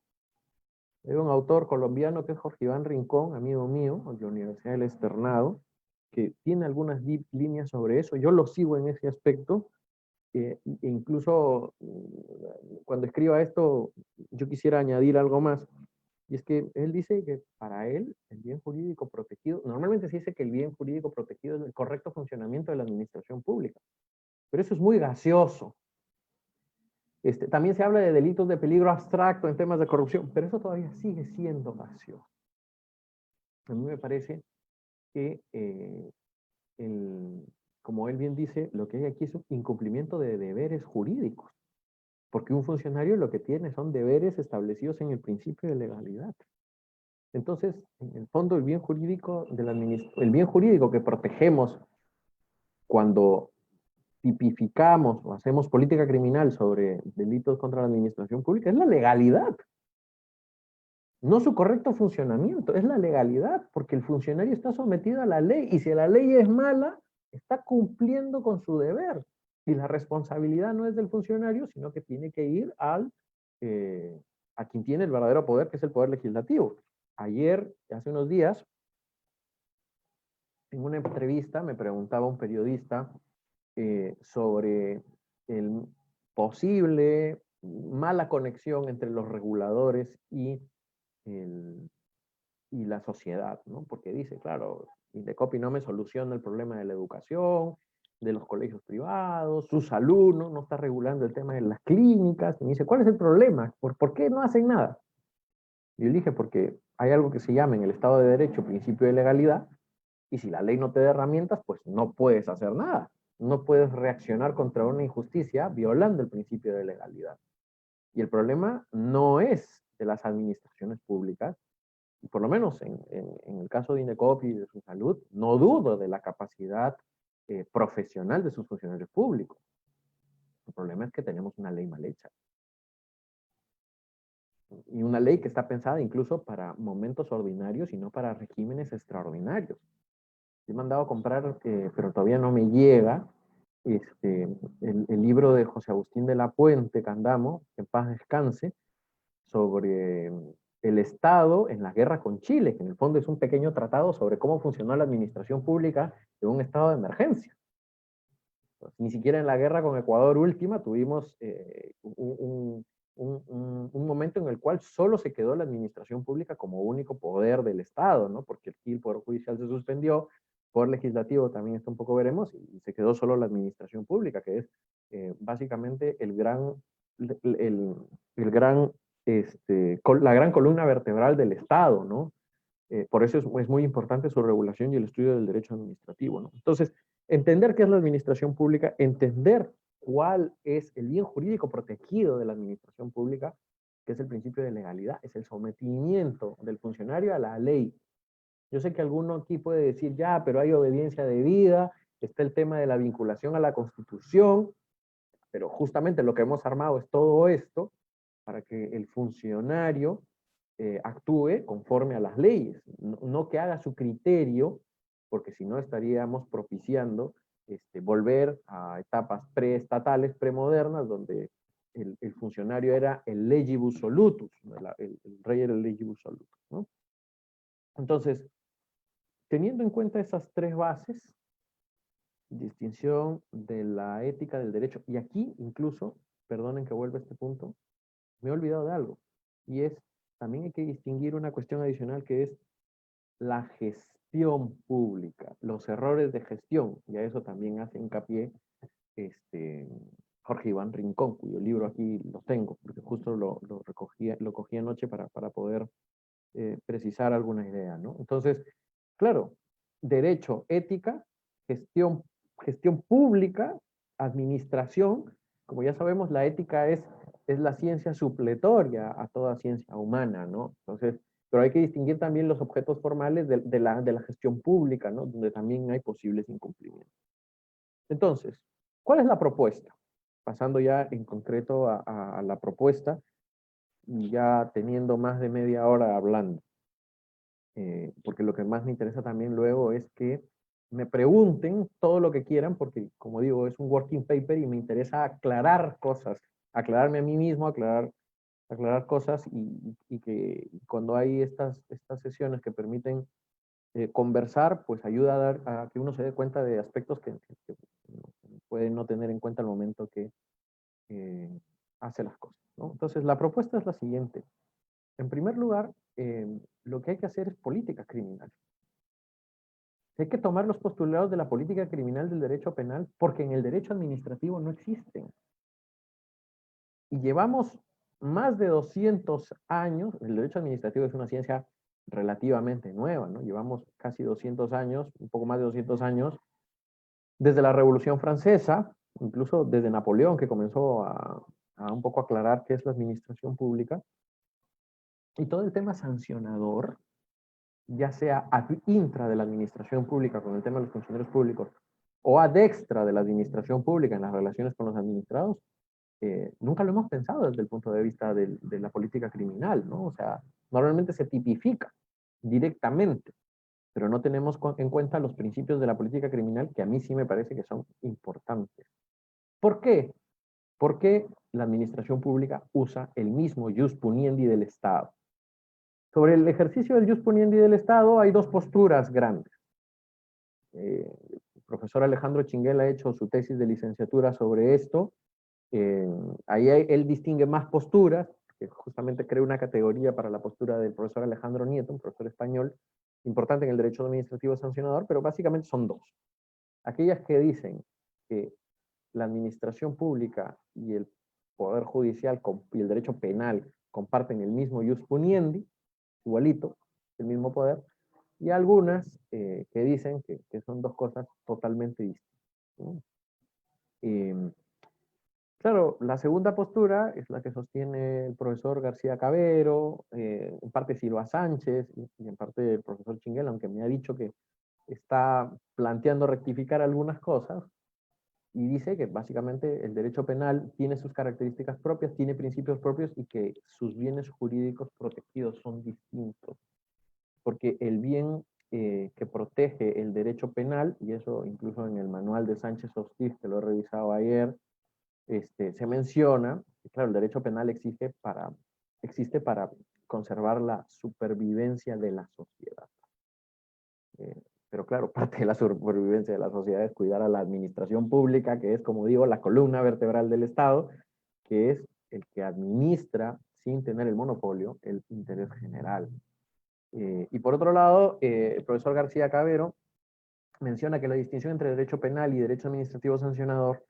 Hay un autor colombiano que es Jorge Iván Rincón, amigo mío, de la Universidad del Externado, que tiene algunas líneas sobre eso. Yo lo sigo en ese aspecto. Incluso cuando escriba esto, yo quisiera añadir algo más. Y es que él dice que para él el bien jurídico protegido, normalmente se dice que el bien jurídico protegido es el correcto funcionamiento de la administración pública, pero eso es muy gaseoso. También se habla de delitos de peligro abstracto en temas de corrupción, pero eso todavía sigue siendo gaseoso. A mí me parece que, como él bien dice, lo que hay aquí es un incumplimiento de deberes jurídicos, porque un funcionario lo que tiene son deberes establecidos en el principio de legalidad. Entonces, en el fondo, el bien jurídico que protegemos cuando tipificamos o hacemos política criminal sobre delitos contra la administración pública es la legalidad. No su correcto funcionamiento, es la legalidad, porque el funcionario está sometido a la ley y si la ley es mala, está cumpliendo con su deber. Y la responsabilidad no es del funcionario, sino que tiene que ir a quien tiene el verdadero poder, que es el poder legislativo. Ayer, hace unos días, en una entrevista me preguntaba un periodista sobre el posible mala conexión entre los reguladores y la sociedad, ¿no? Porque dice, claro, Indecopi no me soluciona el problema de la educación, de los colegios privados, su salud, no está regulando el tema de las clínicas. Y me dice, ¿cuál es el problema? ¿Por qué no hacen nada? Y yo le dije, porque hay algo que se llama en el Estado de Derecho principio de legalidad, y si la ley no te da herramientas, pues no puedes hacer nada. No puedes reaccionar contra una injusticia violando el principio de legalidad. Y el problema no es de las administraciones públicas, y por lo menos en el caso de Indecopi y de su salud, no dudo de la capacidad profesional de sus funcionarios públicos. El problema es que tenemos una ley mal hecha. Y una ley que está pensada incluso para momentos ordinarios y no para regímenes extraordinarios. Yo he mandado a comprar, pero todavía no me llega, el libro de José Agustín de la Puente Candamo, que en paz descanse, sobre el Estado en la guerra con Chile, que en el fondo es un pequeño tratado sobre cómo funcionó la administración pública en un estado de emergencia. Pues, ni siquiera en la guerra con Ecuador última tuvimos un momento en el cual solo se quedó la administración pública como único poder del Estado, ¿no? Porque aquí el Poder Judicial se suspendió, Poder Legislativo también está un poco veremos, y se quedó solo la administración pública, que es básicamente la gran columna vertebral del Estado, ¿no? Por eso es muy importante su regulación y el estudio del derecho administrativo, ¿no? Entonces, entender qué es la administración pública, entender cuál es el bien jurídico protegido de la administración pública, que es el principio de legalidad, es el sometimiento del funcionario a la ley. Yo sé que alguno aquí puede decir, ya, pero hay obediencia debida, está el tema de la vinculación a la Constitución, pero justamente lo que hemos armado es todo esto para que el funcionario actúe conforme a las leyes, no que haga su criterio, porque si no estaríamos propiciando volver a etapas preestatales, premodernas, donde el funcionario era el legibus solutus, el rey era el legibus solutus, ¿no? Entonces, teniendo en cuenta esas tres bases, distinción de la ética del derecho, y aquí incluso, perdonen que vuelva a este punto, me he olvidado de algo, y es, también hay que distinguir una cuestión adicional que es la gestión pública, los errores de gestión, y a eso también hace hincapié Jorge Iván Rincón, cuyo libro aquí lo tengo, porque justo lo cogí anoche para poder precisar alguna idea, ¿no? Entonces, claro, derecho, ética, gestión pública, administración, como ya sabemos, la ética es la ciencia supletoria a toda ciencia humana, ¿no? Entonces, pero hay que distinguir también los objetos formales de la gestión pública, ¿no? Donde también hay posibles incumplimientos. Entonces, ¿cuál es la propuesta? Pasando ya en concreto a la propuesta, y ya teniendo más de media hora hablando. Porque lo que más me interesa también luego es que me pregunten todo lo que quieran, porque como digo, es un working paper y me interesa aclarar cosas, aclararme a mí mismo, aclarar cosas, y que cuando hay estas sesiones que permiten conversar, pues ayuda a que uno se dé cuenta de aspectos que puede no tener en cuenta al momento que hace las cosas, ¿no? Entonces, la propuesta es la siguiente. En primer lugar, lo que hay que hacer es política criminal. Hay que tomar los postulados de la política criminal del derecho penal, porque en el derecho administrativo no existen. Y llevamos más de 200 años, el derecho administrativo es una ciencia relativamente nueva, ¿no? Llevamos casi 200 años, un poco más de 200 años, desde la Revolución Francesa, incluso desde Napoleón, que comenzó a un poco aclarar qué es la administración pública, y todo el tema sancionador, ya sea ad intra de la administración pública con el tema de los funcionarios públicos, o ad extra de la administración pública en las relaciones con los administrados, nunca lo hemos pensado desde el punto de vista de la política criminal, ¿no? O sea, normalmente se tipifica directamente, pero no tenemos en cuenta los principios de la política criminal, que a mí sí me parece que son importantes. ¿Por qué? Porque la administración pública usa el mismo jus puniendi del Estado. Sobre el ejercicio del jus puniendi del Estado hay dos posturas grandes. El profesor Alejandro Chinguel ha hecho su tesis de licenciatura sobre esto, Ahí él distingue más posturas, que justamente crea una categoría para la postura del profesor Alejandro Nieto, un profesor español importante en el derecho administrativo sancionador, pero básicamente son dos. Aquellas que dicen que la administración pública y el poder judicial y el derecho penal comparten el mismo ius puniendi, igualito, el mismo poder, y algunas que dicen que son dos cosas totalmente distintas, ¿no? Claro, la segunda postura es la que sostiene el profesor García Cabero, en parte Silva Sánchez y en parte el profesor Chinguel, aunque me ha dicho que está planteando rectificar algunas cosas, y dice que básicamente el derecho penal tiene sus características propias, tiene principios propios y que sus bienes jurídicos protegidos son distintos. Porque el bien que protege el derecho penal, y eso incluso en el manual de Sánchez Hostiz, que lo he revisado ayer, se menciona que, claro, el derecho penal existe para conservar la supervivencia de la sociedad. Pero claro, parte de la supervivencia de la sociedad es cuidar a la administración pública, que es, como digo, la columna vertebral del Estado, que es el que administra, sin tener el monopolio, el interés general. Y por otro lado, el profesor García Cabero menciona que la distinción entre derecho penal y derecho administrativo sancionador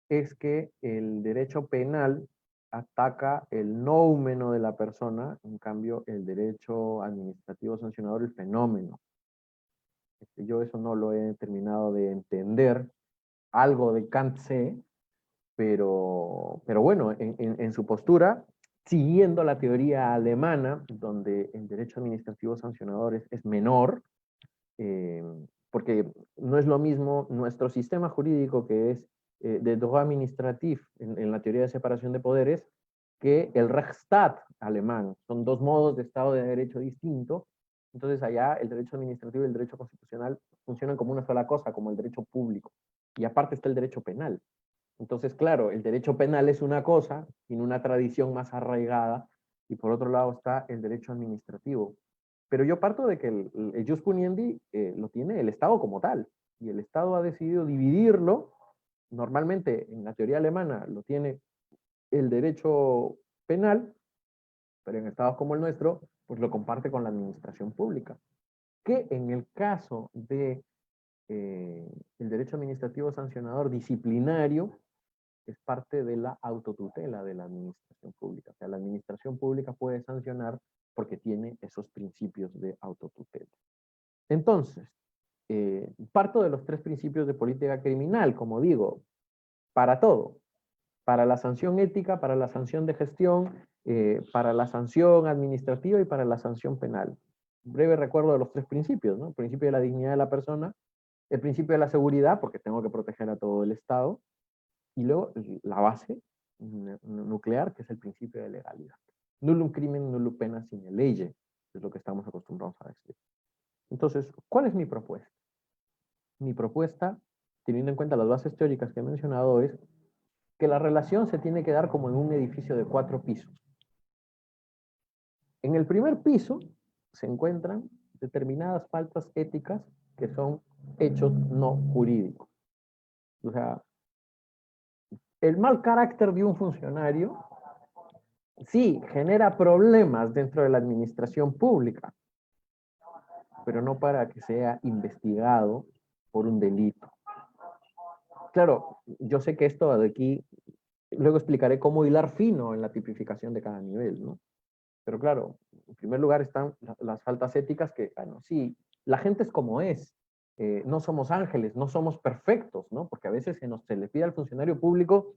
es que el derecho penal ataca el noumeno de la persona, en cambio el derecho administrativo sancionador el fenómeno. Yo eso no lo he terminado de entender, algo de Kant sé, pero bueno, en su postura, siguiendo la teoría alemana, donde el derecho administrativo sancionador es menor, porque no es lo mismo nuestro sistema jurídico, que es de droit administratif, en la teoría de separación de poderes, que el Rechtsstaat alemán. Son dos modos de Estado de Derecho distintos. Entonces allá el derecho administrativo y el derecho constitucional funcionan como una sola cosa, como el derecho público. Y aparte está el derecho penal. Entonces, claro, el derecho penal es una cosa, tiene una tradición más arraigada, y por otro lado está el derecho administrativo. Pero yo parto de que el jus puniendi lo tiene el Estado como tal, y el Estado ha decidido dividirlo. Normalmente en la teoría alemana lo tiene el derecho penal, pero en estados como el nuestro, pues lo comparte con la administración pública. Que en el caso de el derecho administrativo sancionador disciplinario, es parte de la autotutela de la administración pública. O sea, la administración pública puede sancionar porque tiene esos principios de autotutela. Entonces, parto de los tres principios de política criminal, como digo, para todo. Para la sanción ética, para la sanción de gestión, para la sanción administrativa y para la sanción penal. Breve recuerdo de los tres principios, ¿no? El principio de la dignidad de la persona, el principio de la seguridad, porque tengo que proteger a todo el Estado, y luego la base nuclear, que es el principio de legalidad. Nullum crimen, nullum pena sine lege, es lo que estamos acostumbrados a decir. Entonces, ¿cuál es mi propuesta? Mi propuesta, teniendo en cuenta las bases teóricas que he mencionado, es que la relación se tiene que dar como en un edificio de 4 pisos. En el primer piso se encuentran determinadas faltas éticas que son hechos no jurídicos. O sea, el mal carácter de un funcionario sí genera problemas dentro de la administración pública, pero no para que sea investigado por un delito. Claro, yo sé que esto de aquí, luego explicaré cómo hilar fino en la tipificación de cada nivel, ¿no? Pero claro, en primer lugar están las faltas éticas que, bueno, sí, la gente es como es. No somos ángeles, no somos perfectos, ¿no? Porque a veces se le pide al funcionario público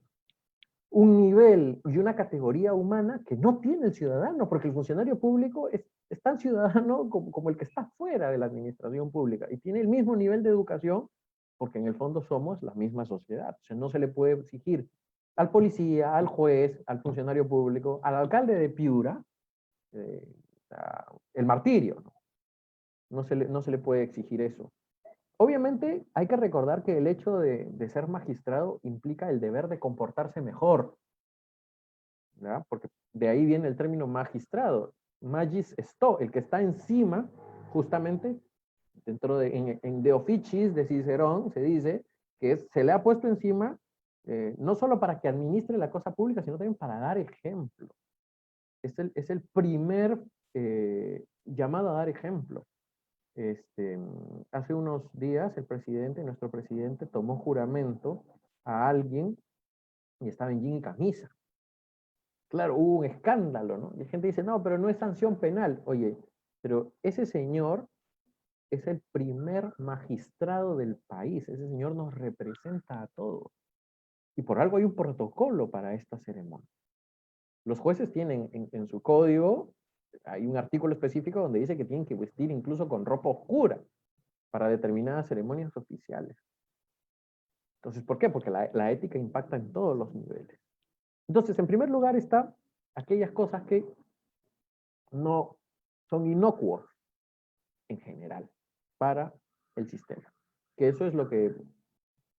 un nivel y una categoría humana que no tiene el ciudadano, porque el funcionario público es tan ciudadano como el que está fuera de la administración pública y tiene el mismo nivel de educación, porque en el fondo somos la misma sociedad. O sea, no se le puede exigir al policía, al juez, al funcionario público, al alcalde de Piura, el martirio, ¿no? No se le puede exigir eso. Obviamente hay que recordar que el hecho de ser magistrado implica el deber de comportarse mejor, ¿verdad? Porque de ahí viene el término magistrado. Magis esto, el que está encima, justamente, dentro de, en De Officiis de Cicerón, se dice que se le ha puesto encima no solo para que administre la cosa pública, sino también para dar ejemplo. Es el primer llamado a dar ejemplo. Hace unos días nuestro presidente, tomó juramento a alguien y estaba en jean y camisa. Claro, hubo un escándalo, ¿no? Y la gente dice, no, pero no es sanción penal. Oye, pero ese señor es el primer magistrado del país. Ese señor nos representa a todos. Y por algo hay un protocolo para esta ceremonia. Los jueces tienen en su código, hay un artículo específico donde dice que tienen que vestir incluso con ropa oscura para determinadas ceremonias oficiales. Entonces, ¿por qué? Porque la ética impacta en todos los niveles. Entonces, en primer lugar está aquellas cosas que no son inocuos en general para el sistema. Que eso es lo que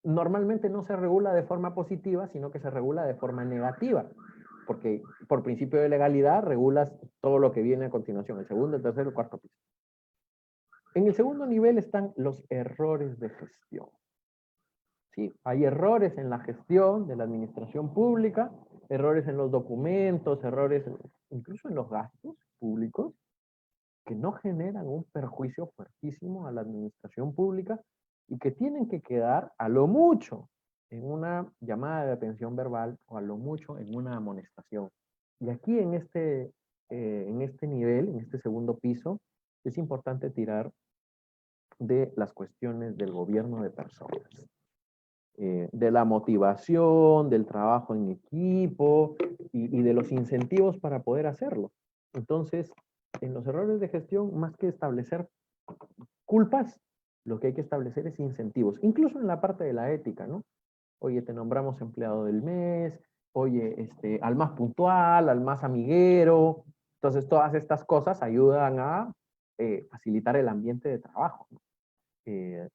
normalmente no se regula de forma positiva, sino que se regula de forma negativa. Porque por principio de legalidad regulas todo lo que viene a continuación, el segundo, el tercero, el cuarto piso. En el segundo nivel están los errores de gestión. Sí, hay errores en la gestión de la administración pública, errores en los documentos, errores incluso en los gastos públicos, que no generan un perjuicio fuertísimo a la administración pública y que tienen que quedar a lo mucho en una llamada de atención verbal o a lo mucho en una amonestación. Y aquí en este nivel, en este segundo piso, es importante tirar de las cuestiones del gobierno de personas. De la motivación, del trabajo en equipo y de los incentivos para poder hacerlo. Entonces, en los errores de gestión, más que establecer culpas, lo que hay que establecer es incentivos, incluso en la parte de la ética, ¿no? Oye, te nombramos empleado del mes, oye, al más puntual, al más amiguero. Entonces, todas estas cosas ayudan a facilitar el ambiente de trabajo, ¿no?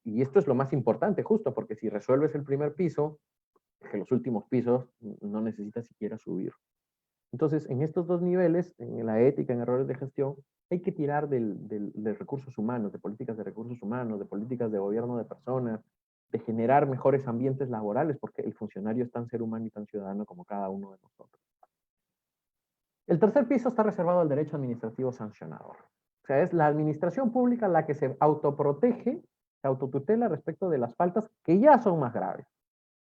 Y esto es lo más importante, justo, porque si resuelves el primer piso, que los últimos pisos no necesitas siquiera subir. Entonces, en estos dos niveles, en la ética, en errores de gestión, hay que tirar de recursos humanos, de políticas de recursos humanos, de políticas de gobierno de personas, de generar mejores ambientes laborales, porque el funcionario es tan ser humano y tan ciudadano como cada uno de nosotros. El tercer piso está reservado al derecho administrativo sancionador. O sea, es la administración pública la que se autoprotege, se autotutela respecto de las faltas que ya son más graves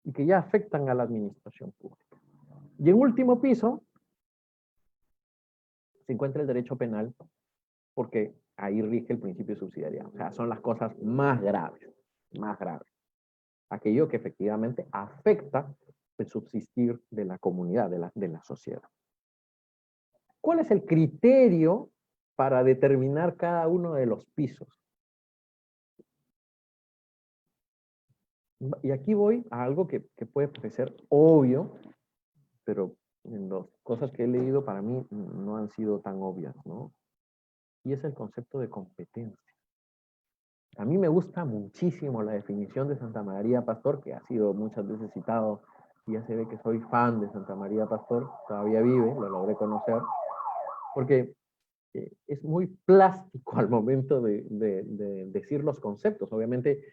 y que ya afectan a la administración pública. Y en último piso se encuentra el derecho penal, porque ahí rige el principio de subsidiariedad. O sea, son las cosas más graves, más graves. Aquello que efectivamente afecta el subsistir de la comunidad, de la sociedad. ¿Cuál es el criterio para determinar cada uno de los pisos? Y aquí voy a algo que puede parecer obvio, pero en las cosas que he leído para mí no han sido tan obvias, ¿no? Y es el concepto de competencia. A mí me gusta muchísimo la definición de Santa María Pastor, que ha sido muchas veces citado, y ya se ve que soy fan de Santa María Pastor, todavía vive, lo logré conocer, porque es muy plástico al momento de decir los conceptos. Obviamente,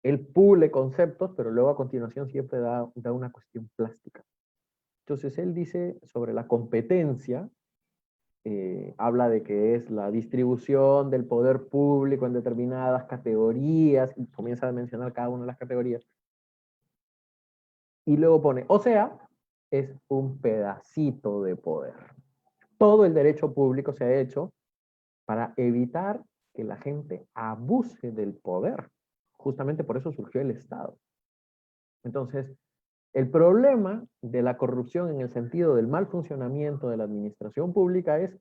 él pule conceptos, pero luego a continuación siempre da una cuestión plástica. Entonces, él dice sobre la competencia, habla de que es la distribución del poder público en determinadas categorías, y comienza a mencionar cada una de las categorías. Y luego pone, o sea, es un pedacito de poder. Todo el derecho público se ha hecho para evitar que la gente abuse del poder. Justamente por eso surgió el Estado. Entonces, el problema de la corrupción en el sentido del mal funcionamiento de la administración pública es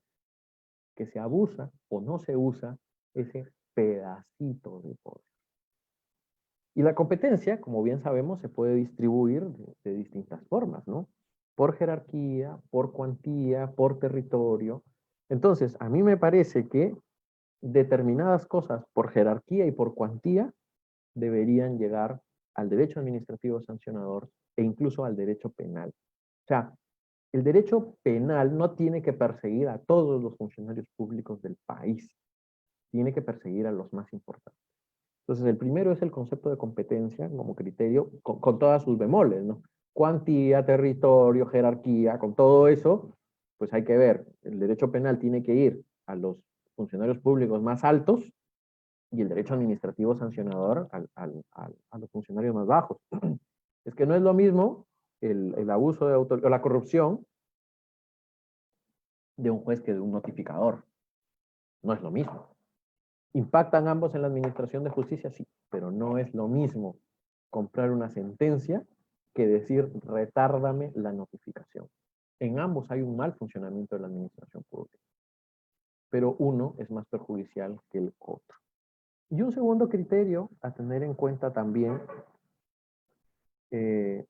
que se abusa o no se usa ese pedacito de poder. Y la competencia, como bien sabemos, se puede distribuir de distintas formas, ¿no? Por jerarquía, por cuantía, por territorio. Entonces, a mí me parece que determinadas cosas por jerarquía y por cuantía deberían llegar al derecho administrativo sancionador e incluso al derecho penal. O sea, el derecho penal no tiene que perseguir a todos los funcionarios públicos del país, tiene que perseguir a los más importantes. Entonces, el primero es el concepto de competencia como criterio, con todas sus bemoles, ¿no? cuantía, territorio, jerarquía, con todo eso, pues hay que ver, el derecho penal tiene que ir a los funcionarios públicos más altos y el derecho administrativo sancionador a los funcionarios más bajos. Es que no es lo mismo el abuso de autoridad o la corrupción de un juez que de un notificador. No es lo mismo. ¿Impactan ambos en la administración de justicia? Sí, pero no es lo mismo comprar una sentencia que decir retárdame la notificación. En ambos hay un mal funcionamiento de la administración pública, pero uno es más perjudicial que el otro. Y un segundo criterio a tener en cuenta también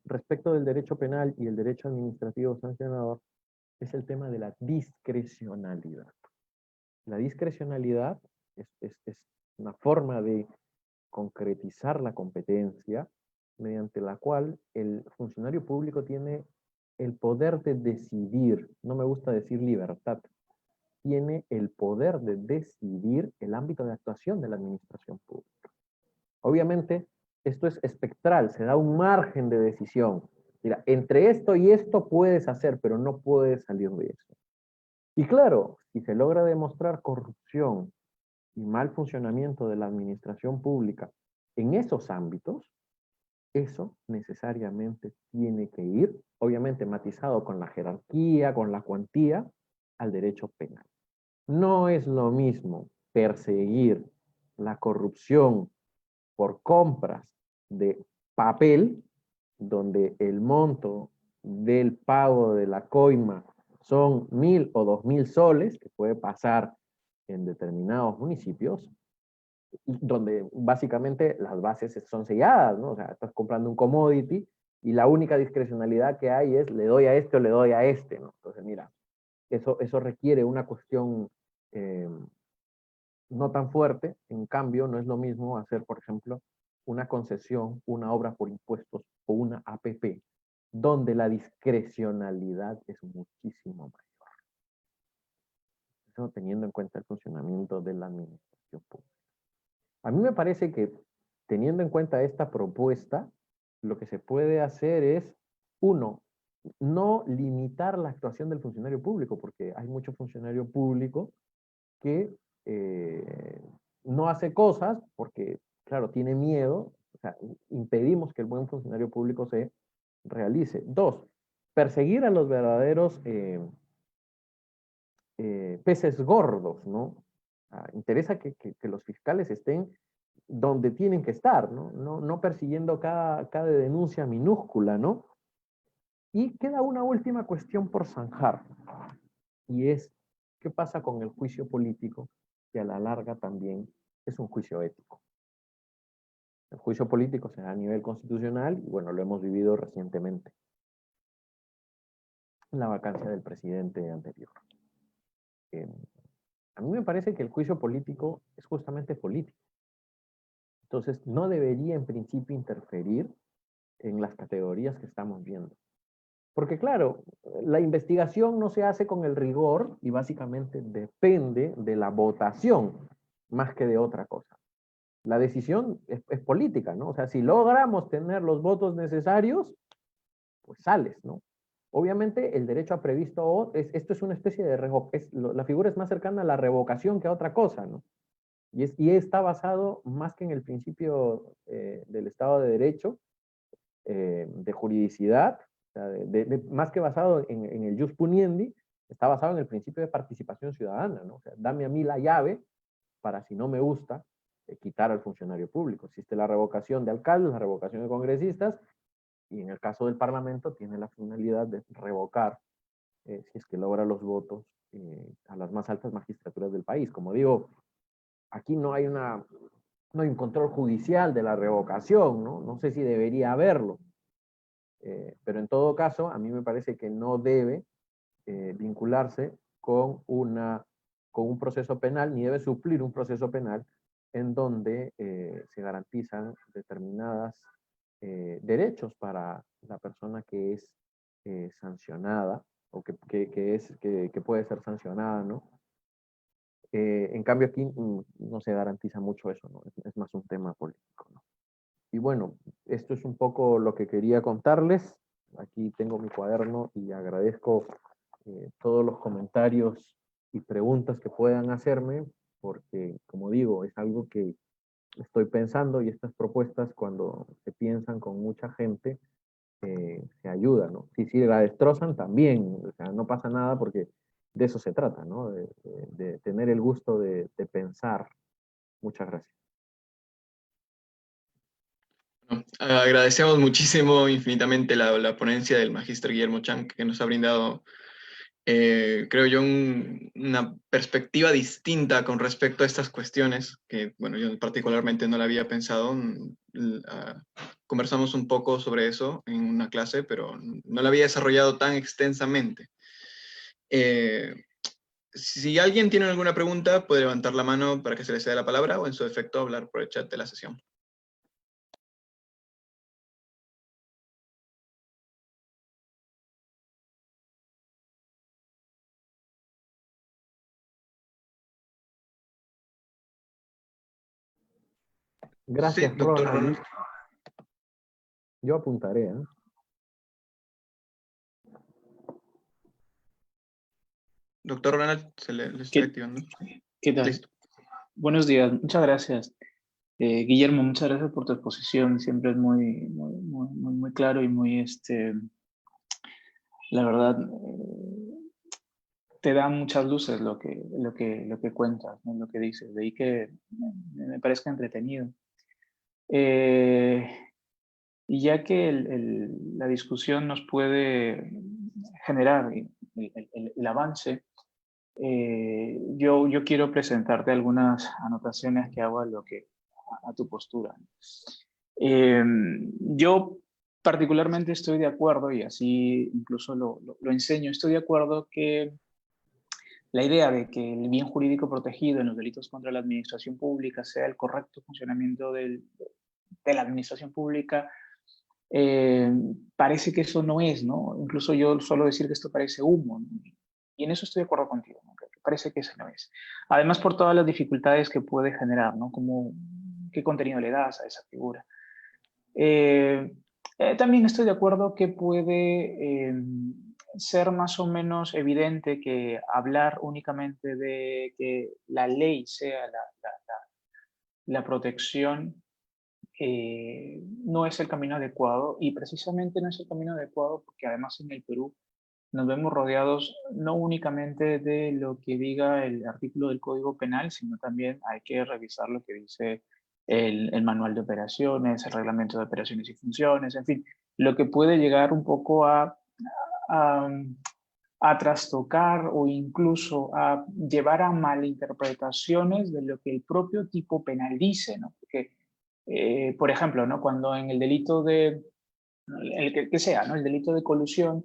respecto del derecho penal y el derecho administrativo sancionador es el tema de la discrecionalidad. La discrecionalidad es una forma de concretizar la competencia mediante la cual el funcionario público tiene el poder de decidir, no me gusta decir libertad, tiene el poder de decidir el ámbito de actuación de la administración pública. Obviamente, esto es espectral, se da un margen de decisión. Mira, entre esto y esto puedes hacer, pero no puedes salir de eso. Y claro, si se logra demostrar corrupción y mal funcionamiento de la administración pública en esos ámbitos, eso necesariamente tiene que ir, obviamente matizado con la jerarquía, con la cuantía, al derecho penal. No es lo mismo perseguir la corrupción por compras de papel, donde el monto del pago de la coima son 1.000 o 2.000 soles, que puede pasar en determinados municipios, donde básicamente las bases son selladas, ¿no? O sea, estás comprando un commodity y la única discrecionalidad que hay es le doy a este o le doy a este, ¿no? Entonces, mira, eso requiere una cuestión no tan fuerte, en cambio, no es lo mismo hacer, por ejemplo, una concesión, una obra por impuestos o una APP, donde la discrecionalidad es muchísimo mayor. Eso teniendo en cuenta el funcionamiento de la administración pública. A mí me parece que, teniendo en cuenta esta propuesta, lo que se puede hacer es, uno, no limitar la actuación del funcionario público, porque hay mucho funcionario público que no hace cosas porque, claro, tiene miedo, o sea, impedimos que el buen funcionario público se realice. Dos, perseguir a los verdaderos peces gordos, ¿no? Interesa que los fiscales estén donde tienen que estar, ¿no? No persiguiendo cada denuncia minúscula, ¿no? Y queda una última cuestión por zanjar, y es, ¿qué pasa con el juicio político? Que a la larga también es un juicio ético. El juicio político se da a nivel constitucional y bueno, lo hemos vivido recientemente. La vacancia del presidente anterior. A mí me parece que el juicio político es justamente político. Entonces, no debería en principio interferir en las categorías que estamos viendo. Porque claro, la investigación no se hace con el rigor y básicamente depende de la votación más que de otra cosa. La decisión es política, ¿no? O sea, si logramos tener los votos necesarios, pues sales, ¿no? Obviamente el derecho ha previsto, esto es una especie de la figura es más cercana a la revocación que a otra cosa, ¿no? Y está basado más que en el principio del Estado de Derecho, de juridicidad, o sea, más que basado en el jus puniendi, está basado en el principio de participación ciudadana, ¿no? O sea, dame a mí la llave para, si no me gusta, quitar al funcionario público. Existe la revocación de alcaldes, la revocación de congresistas, y en el caso del Parlamento tiene la finalidad de revocar, si es que logra los votos, a las más altas magistraturas del país. Como digo, aquí no hay un control judicial de la revocación, ¿no? No sé si debería haberlo, pero en todo caso, a mí me parece que no debe vincularse con un proceso penal, ni debe suplir un proceso penal en donde se garantizan determinadas derechos para la persona que es sancionada o que puede ser sancionada, ¿no? En cambio aquí no se garantiza mucho eso, ¿no? Es más un tema político, ¿no? Y bueno, esto es un poco lo que quería contarles. aquí tengo mi cuaderno y agradezco todos los comentarios y preguntas que puedan hacerme, porque, como digo, es algo que estoy pensando y estas propuestas, cuando se piensan con mucha gente, se ayudan, ¿no? Si la destrozan, también, o sea, no pasa nada porque de eso se trata, ¿no? De tener el gusto de pensar. Muchas gracias. Bueno, agradecemos muchísimo, infinitamente, la ponencia del magíster Guillermo Chang, que nos ha brindado, creo yo, una perspectiva distinta con respecto a estas cuestiones, que, bueno, yo particularmente no la había pensado. Conversamos un poco sobre eso en una clase, pero no la había desarrollado tan extensamente. Si alguien tiene alguna pregunta, puede levantar la mano para que se le ceda la palabra, o en su defecto hablar por el chat de la sesión. Gracias, Sí, doctor Ronald. Ronald. Yo apuntaré, ¿eh? Doctor Ronald, le estoy activando. ¿Qué tal? Listo. Buenos días, muchas gracias. Guillermo, muchas gracias por tu exposición. Siempre es muy claro y la verdad, te da muchas luces lo que cuentas, ¿no? Lo que dices. De ahí que me parezca entretenido. Y ya que la discusión nos puede generar el avance, yo quiero presentarte algunas anotaciones que hago a tu postura. Yo particularmente estoy de acuerdo, y así incluso lo enseño, estoy de acuerdo que la idea de que el bien jurídico protegido en los delitos contra la administración pública sea el correcto funcionamiento de la administración pública, parece que eso no es, ¿no? Incluso yo suelo decir que esto parece humo, ¿no? Y en eso estoy de acuerdo contigo, ¿no? Que parece que eso no es. Además, por todas las dificultades que puede generar, ¿no? Como qué contenido le das a esa figura. También estoy de acuerdo que puede ser más o menos evidente que hablar únicamente de que la ley sea la protección no es el camino adecuado, y precisamente no es el camino adecuado porque además en el Perú nos vemos rodeados no únicamente de lo que diga el artículo del Código Penal, sino también hay que revisar lo que dice el manual de operaciones, el reglamento de operaciones y funciones, en fin, lo que puede llegar un poco a, a trastocar o incluso a llevar a malinterpretaciones de lo que el propio tipo penal dice, ¿no? Porque, por ejemplo, ¿no? Cuando en el delito que sea, ¿no? El delito de colusión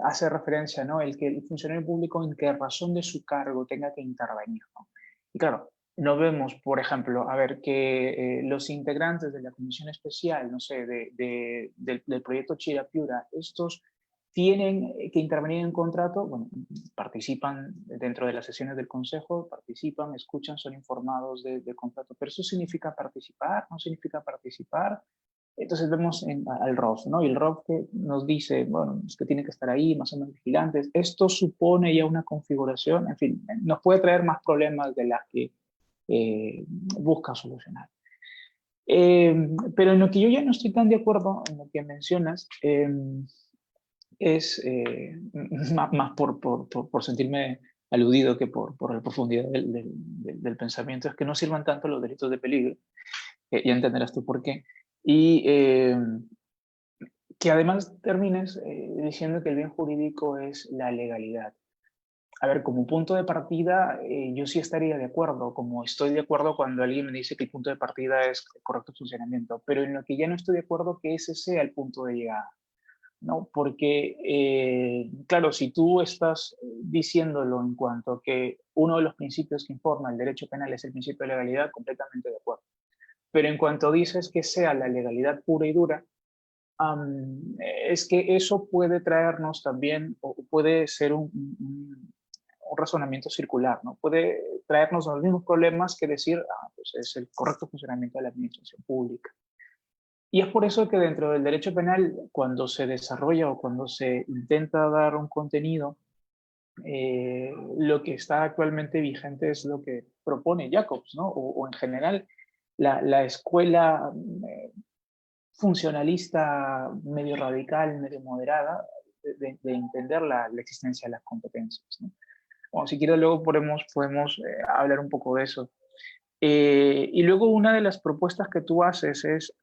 hace referencia, ¿no? El que el funcionario público en que razón de su cargo tenga que intervenir, ¿no? Y claro, no vemos, por ejemplo, a ver, que los integrantes de la comisión especial, no sé, del proyecto Chirapiura, estos tienen que intervenir en un contrato, bueno, participan dentro de las sesiones del consejo, participan, escuchan, son informados del contrato, pero eso significa participar, no significa participar. Entonces vemos al ROF, ¿no? Y el ROF que nos dice, bueno, es que tiene que estar ahí, más o menos vigilantes. Esto supone ya una configuración, en fin, nos puede traer más problemas de las que busca solucionar. Pero en lo que yo ya no estoy tan de acuerdo, en lo que mencionas, es más por sentirme aludido que por la profundidad del pensamiento, es que no sirvan tanto los delitos de peligro, ya entenderás tú por qué, y que además termines diciendo que el bien jurídico es la legalidad. A ver, como punto de partida, yo sí estaría de acuerdo, como estoy de acuerdo cuando alguien me dice que el punto de partida es el correcto funcionamiento, pero en lo que ya no estoy de acuerdo que ese sea el punto de llegada, ¿no? Porque, claro, si tú estás diciéndolo en cuanto a que uno de los principios que informa el derecho penal es el principio de legalidad, completamente de acuerdo. Pero en cuanto dices que sea la legalidad pura y dura, es que eso puede traernos también, o puede ser un razonamiento circular, ¿no? Puede traernos los mismos problemas que decir, pues es el correcto funcionamiento de la administración pública. Y es por eso que dentro del derecho penal, cuando se desarrolla o cuando se intenta dar un contenido, lo que está actualmente vigente es lo que propone Jacobs, ¿no? O en general la escuela funcionalista medio radical, medio moderada, de entender la existencia de las competencias, ¿no? Bueno, si quieres luego podemos hablar un poco de eso. Y luego una de las propuestas que tú haces es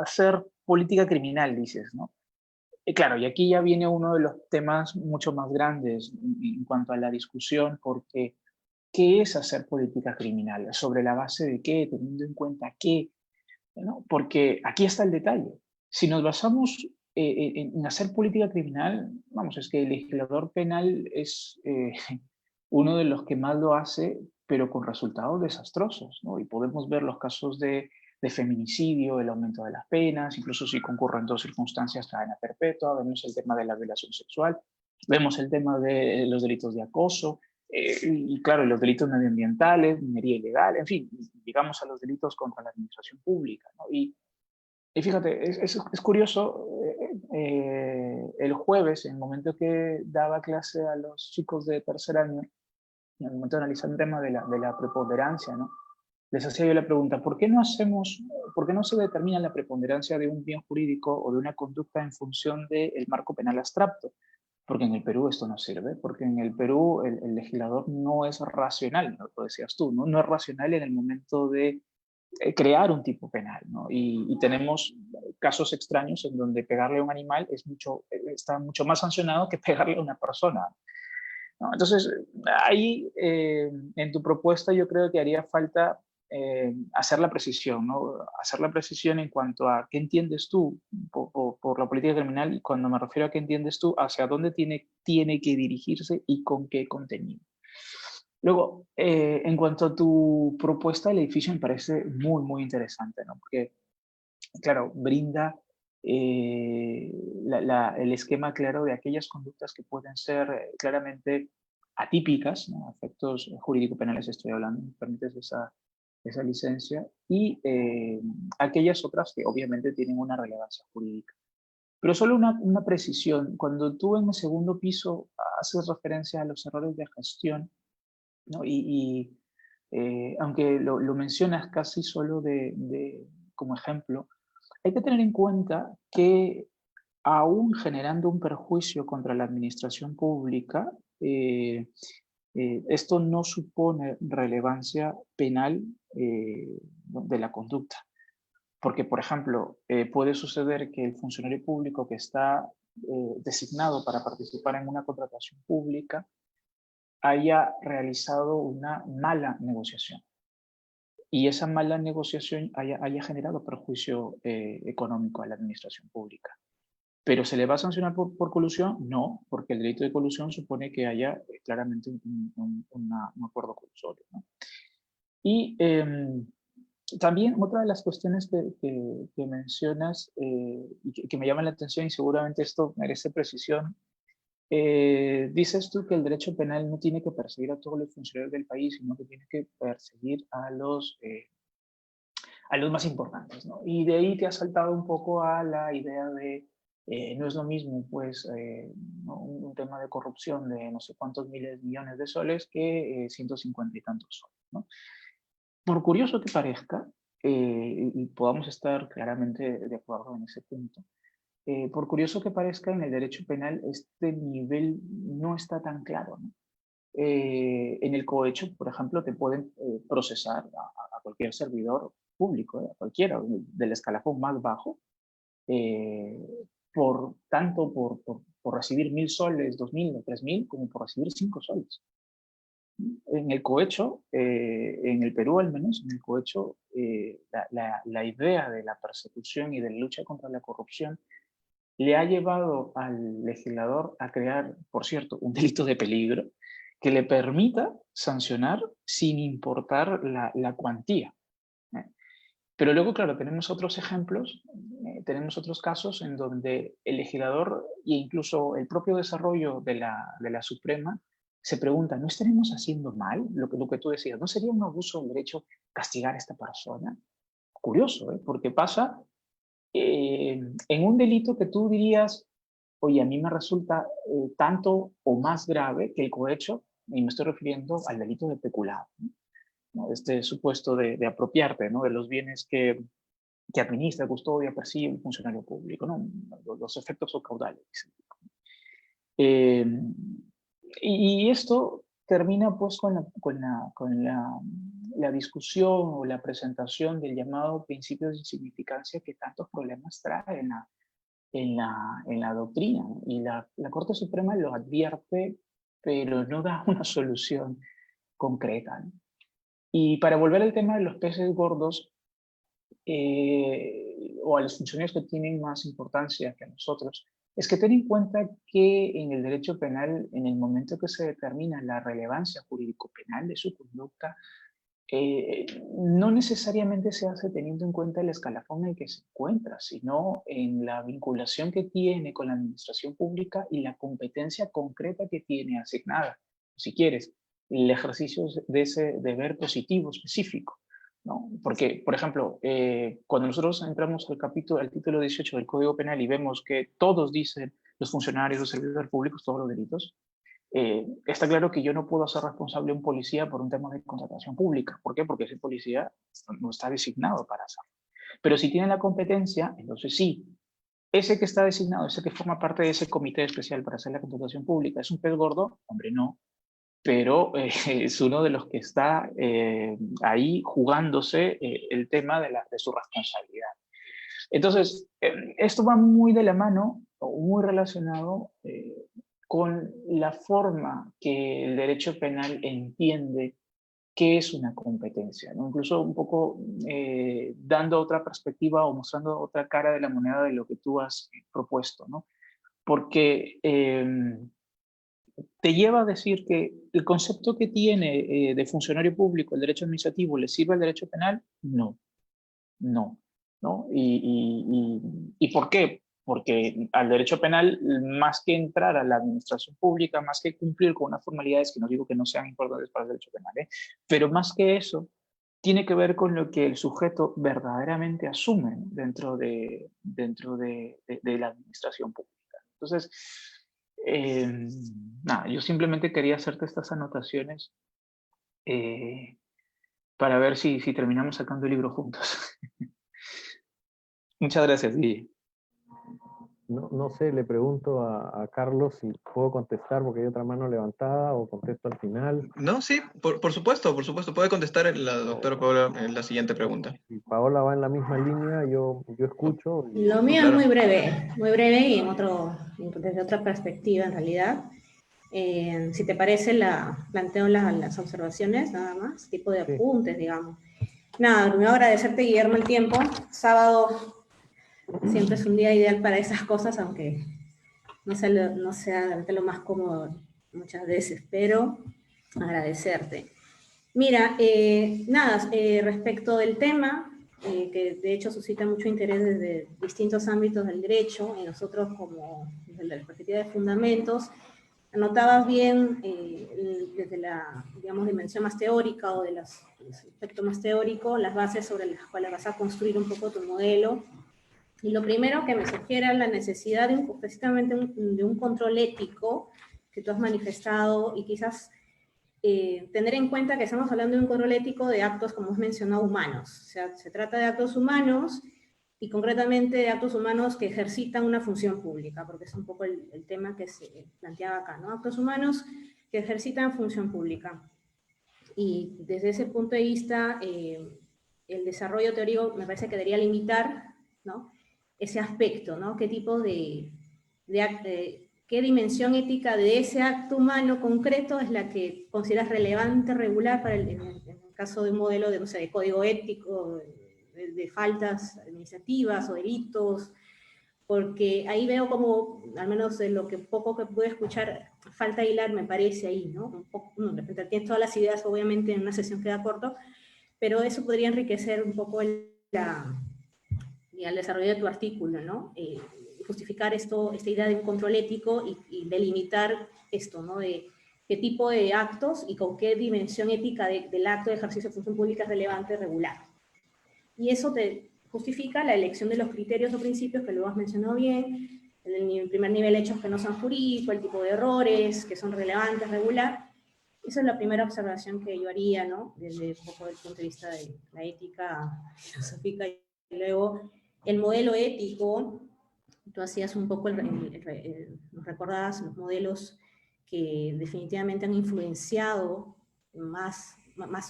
hacer política criminal, dices, ¿no? Y claro, y aquí ya viene uno de los temas mucho más grandes en cuanto a la discusión, porque ¿qué es hacer política criminal? ¿Sobre la base de qué? ¿Teniendo en cuenta qué? ¿No? Porque aquí está el detalle. Si nos basamos en hacer política criminal, vamos, es que el legislador penal es uno de los que más lo hace, pero con resultados desastrosos, ¿no? Y podemos ver los casos de feminicidio, el aumento de las penas, incluso si concurren dos circunstancias, cadena perpetua, vemos el tema de la violación sexual, vemos el tema de los delitos de acoso, y claro, los delitos medioambientales, minería ilegal, en fin, llegamos a los delitos contra la administración pública, ¿no? Y fíjate, es curioso, el jueves, en el momento que daba clase a los chicos de tercer año, en el momento de analizar el tema de la preponderancia, ¿no? Les hacía yo la pregunta, por qué no se determina la preponderancia de un bien jurídico o de una conducta en función del marco penal abstracto? Porque en el Perú esto no sirve, porque en el Perú el legislador no es racional, ¿no? Lo decías tú, ¿no? No es racional en el momento de crear un tipo penal, ¿no? Y tenemos casos extraños en donde pegarle a un animal está mucho más sancionado que pegarle a una persona, ¿no? Entonces, ahí en tu propuesta yo creo que haría falta hacer la precisión, ¿no? Hacer la precisión en cuanto a qué entiendes tú por la política criminal, y cuando me refiero a qué entiendes tú, hacia dónde tiene que dirigirse y con qué contenido. Luego, en cuanto a tu propuesta del edificio, me parece muy, muy interesante, ¿no? Porque, claro, brinda el esquema claro de aquellas conductas que pueden ser claramente atípicas, ¿no? A efectos jurídico-penales estoy hablando, me permites esa licencia, y aquellas otras que obviamente tienen una relevancia jurídica. Pero solo una precisión, cuando tú en el segundo piso haces referencia a los errores de gestión, ¿no? Aunque lo mencionas casi solo como ejemplo, hay que tener en cuenta que aún generando un perjuicio contra la administración pública, esto no supone relevancia penal de la conducta. Porque, por ejemplo, puede suceder que el funcionario público que está designado para participar en una contratación pública haya realizado una mala negociación. Y esa mala negociación haya generado perjuicio económico a la administración pública. ¿Pero se le va a sancionar por colusión? No, porque el delito de colusión supone que haya claramente un acuerdo colusorio, ¿no? Y también otra de las cuestiones que mencionas y que me llaman la atención, y seguramente esto merece precisión, dices tú que el derecho penal no tiene que perseguir a todos los funcionarios del país, sino que tiene que perseguir a los más importantes, ¿no? Y de ahí te has saltado un poco a la idea de no es lo mismo, pues, ¿no? un tema de corrupción de no sé cuántos miles de millones de soles que 150 y tantos soles, ¿no? Por curioso que parezca, y podamos estar claramente de acuerdo en ese punto, por curioso que parezca, en el derecho penal este nivel no está tan claro, ¿no? En el cohecho, por ejemplo, te pueden procesar a cualquier servidor público, a cualquiera, del escalafón más bajo, eh, por recibir 1.000 soles, 2.000 o 3.000, como por recibir 5 soles. En el cohecho, en el Perú al menos, en el cohecho, la idea de la persecución y de la lucha contra la corrupción le ha llevado al legislador a crear, por cierto, un delito de peligro que le permita sancionar sin importar la cuantía. Pero luego, claro, tenemos otros ejemplos, tenemos otros casos en donde el legislador e incluso el propio desarrollo de la Suprema se pregunta, ¿no estaremos haciendo mal lo que tú decías? ¿No sería un abuso del derecho castigar a esta persona? Curioso, ¿eh? Porque pasa en un delito que tú dirías, oye, a mí me resulta tanto o más grave que el cohecho, y me estoy refiriendo al delito de peculado, ¿no? Este supuesto de apropiarte, ¿no?, de los bienes que administra, custodia, percibe un funcionario público, ¿no?, los efectos o caudales. Y esto termina pues la discusión o la presentación del llamado principio de insignificancia que tantos problemas trae en la doctrina, ¿no? Y la Corte Suprema lo advierte, pero no da una solución concreta, ¿no? Y para volver al tema de los peces gordos, o a los funcionarios que tienen más importancia que nosotros, es que ten en cuenta que en el derecho penal, en el momento que se determina la relevancia jurídico-penal de su conducta, no necesariamente se hace teniendo en cuenta el escalafón en el que se encuentra, sino en la vinculación que tiene con la administración pública y la competencia concreta que tiene asignada, si quieres, el ejercicio de ese deber positivo específico, ¿no? Porque, por ejemplo, cuando nosotros entramos al título 18 del Código Penal y vemos que todos dicen los funcionarios, los servidores públicos, todos los delitos, está claro que yo no puedo hacer responsable a un policía por un tema de contratación pública. ¿Por qué? Porque ese policía no está designado para hacerlo. Pero si tiene la competencia, entonces sí. Ese que está designado, ese que forma parte de ese comité especial para hacer la contratación pública, ¿es un pez gordo? Hombre, no. Pero es uno de los que está ahí jugándose el tema de su responsabilidad. Entonces, esto va muy de la mano, o muy relacionado con la forma que el derecho penal entiende qué es una competencia, ¿no? Incluso un poco dando otra perspectiva o mostrando otra cara de la moneda de lo que tú has propuesto, ¿no? Porque te lleva a decir que el concepto que tiene de funcionario público el derecho administrativo le sirve al derecho penal. No, no, ¿no? ¿Y por qué? Porque al derecho penal, más que entrar a la administración pública, más que cumplir con unas formalidades, que no digo que no sean importantes para el derecho penal, pero más que eso, tiene que ver con lo que el sujeto verdaderamente asume dentro de la administración pública. Entonces, nada, yo simplemente quería hacerte estas anotaciones para ver si terminamos sacando el libro juntos. Muchas gracias, Guille. No sé, le pregunto a Carlos si puedo contestar porque hay otra mano levantada o contesto al final. No, sí, por supuesto. Puede contestar la doctora Paola en la siguiente pregunta. Si Paola va en la misma línea, yo escucho. Lo mío claro. es muy breve y desde otra perspectiva en realidad. Si te parece, planteo las observaciones nada más, tipo de apuntes, digamos. Nada, primero agradecerte, Guillermo, el tiempo. Sábado siempre es un día ideal para esas cosas, aunque no sea lo más cómodo muchas veces, pero agradecerte. Mira, nada, respecto del tema, que de hecho suscita mucho interés desde distintos ámbitos del derecho, y nosotros como desde la perspectiva de fundamentos, anotabas bien desde la, digamos, dimensión más teórica o del aspecto más teórico, las bases sobre las cuales vas a construir un poco tu modelo. Y lo primero que me sugiere es la necesidad precisamente de un control ético que tú has manifestado y quizás tener en cuenta que estamos hablando de un control ético de actos, como has mencionado, humanos. O sea, se trata de actos humanos y concretamente de actos humanos que ejercitan una función pública, porque es un poco el tema que se planteaba acá, ¿no? Actos humanos que ejercitan función pública. Y desde ese punto de vista, el desarrollo teórico me parece que debería limitar, ¿no?, ese aspecto, ¿no? ¿Qué tipo qué dimensión ética de ese acto humano concreto es la que consideras relevante, regular, en el caso de un modelo de, no sé, de código ético, de faltas administrativas o delitos? Porque ahí veo como, al menos de lo que poco que pude escuchar, falta hilar, me parece ahí, ¿no? Un poco, de repente tienes todas las ideas, obviamente en una sesión queda corto, pero eso podría enriquecer un poco y al desarrollo de tu artículo, ¿no? Justificar esta idea de un control ético y delimitar esto, ¿no? De qué tipo de actos y con qué dimensión ética del acto de ejercicio de función pública es relevante regular. Y eso justifica la elección de los criterios o principios que luego has mencionado bien, el primer nivel hechos que no son jurídicos, el tipo de errores que son relevantes, regular. Esa es la primera observación que yo haría, ¿no? Desde un poco del punto de vista de la ética filosófica. Y luego, el modelo ético, tú hacías un poco, nos recordabas los modelos que definitivamente han influenciado más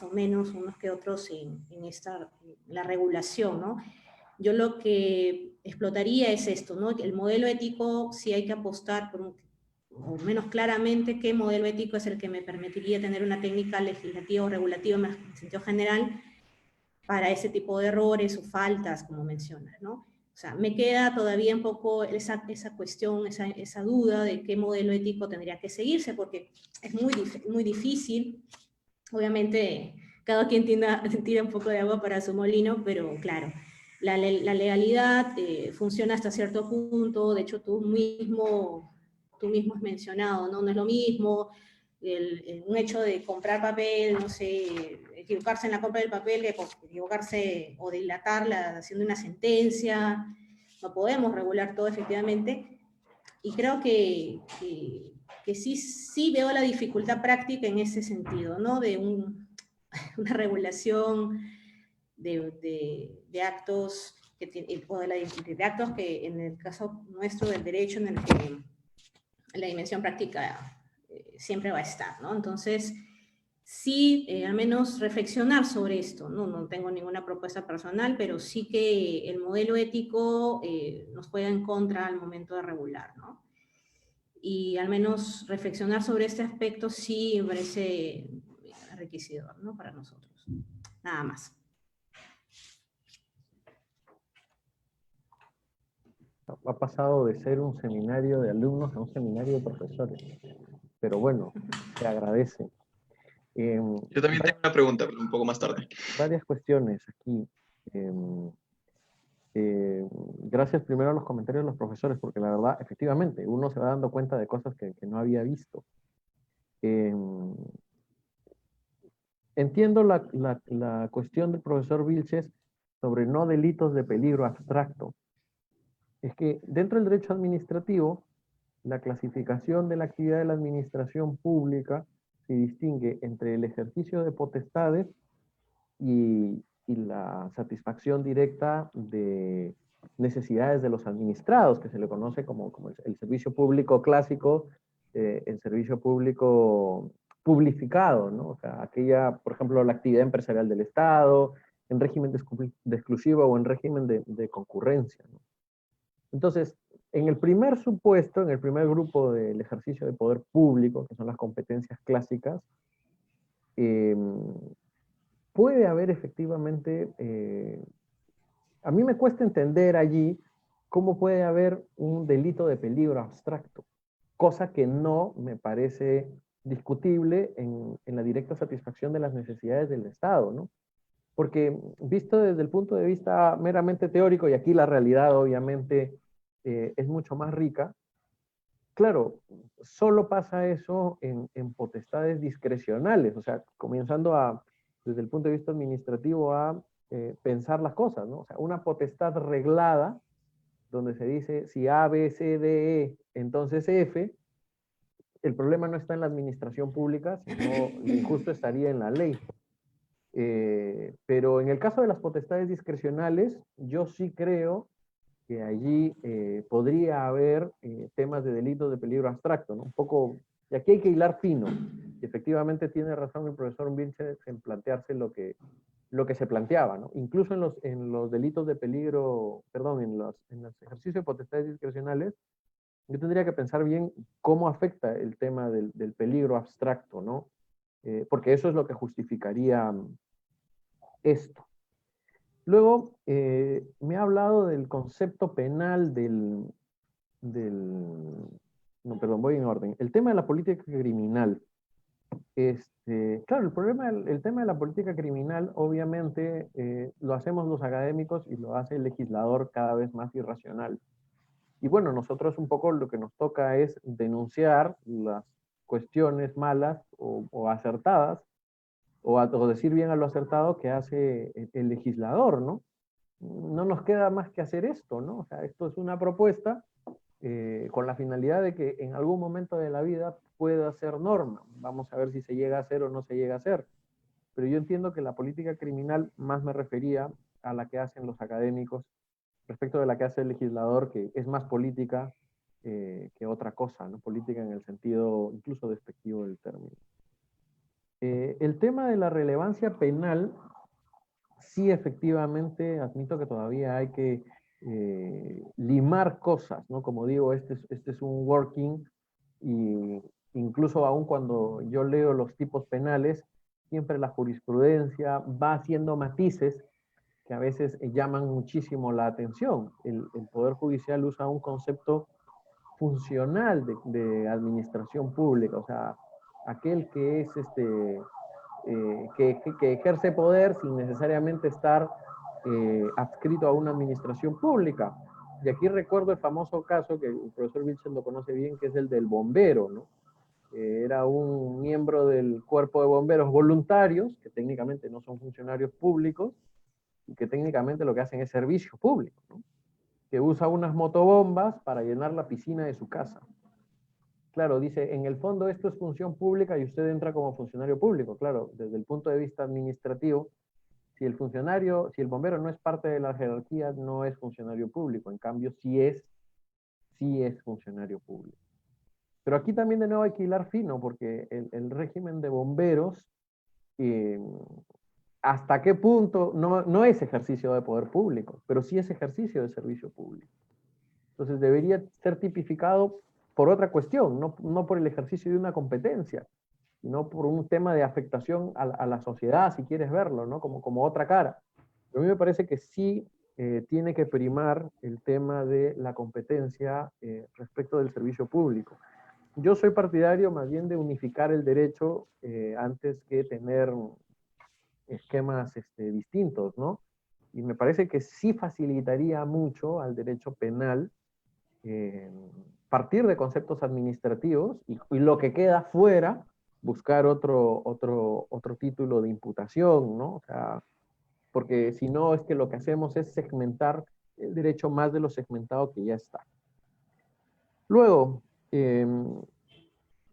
o menos unos que otros en la regulación, ¿no? Yo lo que explotaría es esto, ¿no? El modelo ético, sí hay que apostar por o menos claramente qué modelo ético es el que me permitiría tener una técnica legislativa o regulativa en sentido general para ese tipo de errores o faltas, como mencionas, ¿no? O sea, me queda todavía un poco esa cuestión, esa duda de qué modelo ético tendría que seguirse, porque es muy difícil. Obviamente, cada quien tira un poco de agua para su molino, pero claro, la legalidad funciona hasta cierto punto. De hecho, tú mismo has mencionado, ¿no? No es lo mismo un hecho de comprar papel, no sé, equivocarse en la compra del papel que equivocarse o dilatarla haciendo una sentencia. No podemos regular todo efectivamente. Y creo que sí veo la dificultad práctica en ese sentido, ¿no? De una regulación de actos o de actos que en el caso nuestro del derecho, en el que la dimensión práctica siempre va a estar, ¿no? Entonces, sí, al menos reflexionar sobre esto, ¿no? No tengo ninguna propuesta personal, pero sí que el modelo ético nos juega en contra al momento de regular, ¿no? Y al menos reflexionar sobre este aspecto sí me parece enriquecedor, ¿no? Para nosotros. Nada más. Ha pasado de ser un seminario de alumnos a un seminario de profesores. Pero bueno, se agradece. Yo también tengo una pregunta, pero un poco más tarde. Varias cuestiones aquí. Gracias primero a los comentarios de los profesores, porque la verdad, efectivamente, uno se va dando cuenta de cosas que no había visto. Entiendo la cuestión del profesor Vilches sobre no delitos de peligro abstracto. Es que dentro del derecho administrativo, la clasificación de la actividad de la administración pública se distingue entre el ejercicio de potestades y la satisfacción directa de necesidades de los administrados, que se le conoce como el servicio público clásico, el servicio público publificado, ¿no? O sea, aquella, por ejemplo, la actividad empresarial del Estado, en régimen de exclusiva o en régimen de concurrencia, ¿no? Entonces, en el primer supuesto, en el primer grupo del ejercicio de poder público, que son las competencias clásicas, puede haber efectivamente, a mí me cuesta entender allí cómo puede haber un delito de peligro abstracto, cosa que no me parece discutible en la directa satisfacción de las necesidades del Estado, ¿no? Porque visto desde el punto de vista meramente teórico, y aquí la realidad obviamente es mucho más rica, claro, solo pasa eso en potestades discrecionales, o sea, comenzando desde el punto de vista administrativo a pensar las cosas, ¿no? O sea, una potestad reglada, donde se dice si A, B, C, D, E, entonces F, el problema no está en la administración pública, sino lo injusto estaría en la ley. Pero en el caso de las potestades discrecionales, yo sí creo que allí podría haber temas de delitos de peligro abstracto, ¿no? Un poco, y aquí hay que hilar fino. Y efectivamente tiene razón el profesor Vilches en plantearse lo que se planteaba, ¿no? Incluso en los delitos de peligro, perdón, en los ejercicios de potestades discrecionales, yo tendría que pensar bien cómo afecta el tema del peligro abstracto, ¿no? Porque eso es lo que justificaría esto. Luego, me ha hablado del concepto penal no, perdón, voy en orden. El tema de la política criminal. Claro, el tema de la política criminal, obviamente, lo hacemos los académicos y lo hace el legislador cada vez más irracional. Y bueno, nosotros un poco lo que nos toca es denunciar las cuestiones malas o acertadas, o decir bien a lo acertado que hace el legislador, ¿no? no nos queda más que hacer esto, ¿no? O sea, esto es una propuesta con la finalidad de que en algún momento de la vida pueda ser norma. Vamos a ver si se llega a hacer o no se llega a hacer. Pero yo entiendo que la política criminal más me refería a la que hacen los académicos respecto de la que hace el legislador, que es más política que otra cosa, ¿no? Política en el sentido incluso despectivo del término. El tema de la relevancia penal, sí, efectivamente, admito que todavía hay que limar cosas, ¿no? Como digo, este es un working, y incluso aún cuando yo leo los tipos penales, siempre la jurisprudencia va haciendo matices que a veces llaman muchísimo la atención. El Poder Judicial usa un concepto funcional de administración pública, o sea, aquel que es que ejerce poder sin necesariamente estar adscrito a una administración pública. Y aquí recuerdo el famoso caso que el profesor Vilchen lo conoce bien, que es el del bombero, ¿no? Era un miembro del cuerpo de bomberos voluntarios, que técnicamente no son funcionarios públicos, y que técnicamente lo que hacen es servicio público, ¿no? Que usa unas motobombas para llenar la piscina de su casa. Claro, dice, en el fondo esto es función pública y usted entra como funcionario público. Claro, desde el punto de vista administrativo, si el funcionario, si el bombero no es parte de la jerarquía, no es funcionario público. En cambio, sí es funcionario público. Pero aquí también de nuevo hay que hilar fino, porque el régimen de bomberos, hasta qué punto no es ejercicio de poder público, pero sí es ejercicio de servicio público. Entonces debería ser tipificado por otra cuestión, no por el ejercicio de una competencia, sino por un tema de afectación a la sociedad, si quieres verlo, ¿no? Como otra cara. Pero a mí me parece que sí tiene que primar el tema de la competencia respecto del servicio público. Yo soy partidario más bien de unificar el derecho antes que tener esquemas distintos, ¿no? Y me parece que sí facilitaría mucho al derecho penal partir de conceptos administrativos y lo que queda fuera, buscar otro título de imputación, ¿no? O sea, porque si no es que lo que hacemos es segmentar el derecho más de lo segmentado que ya está. Luego,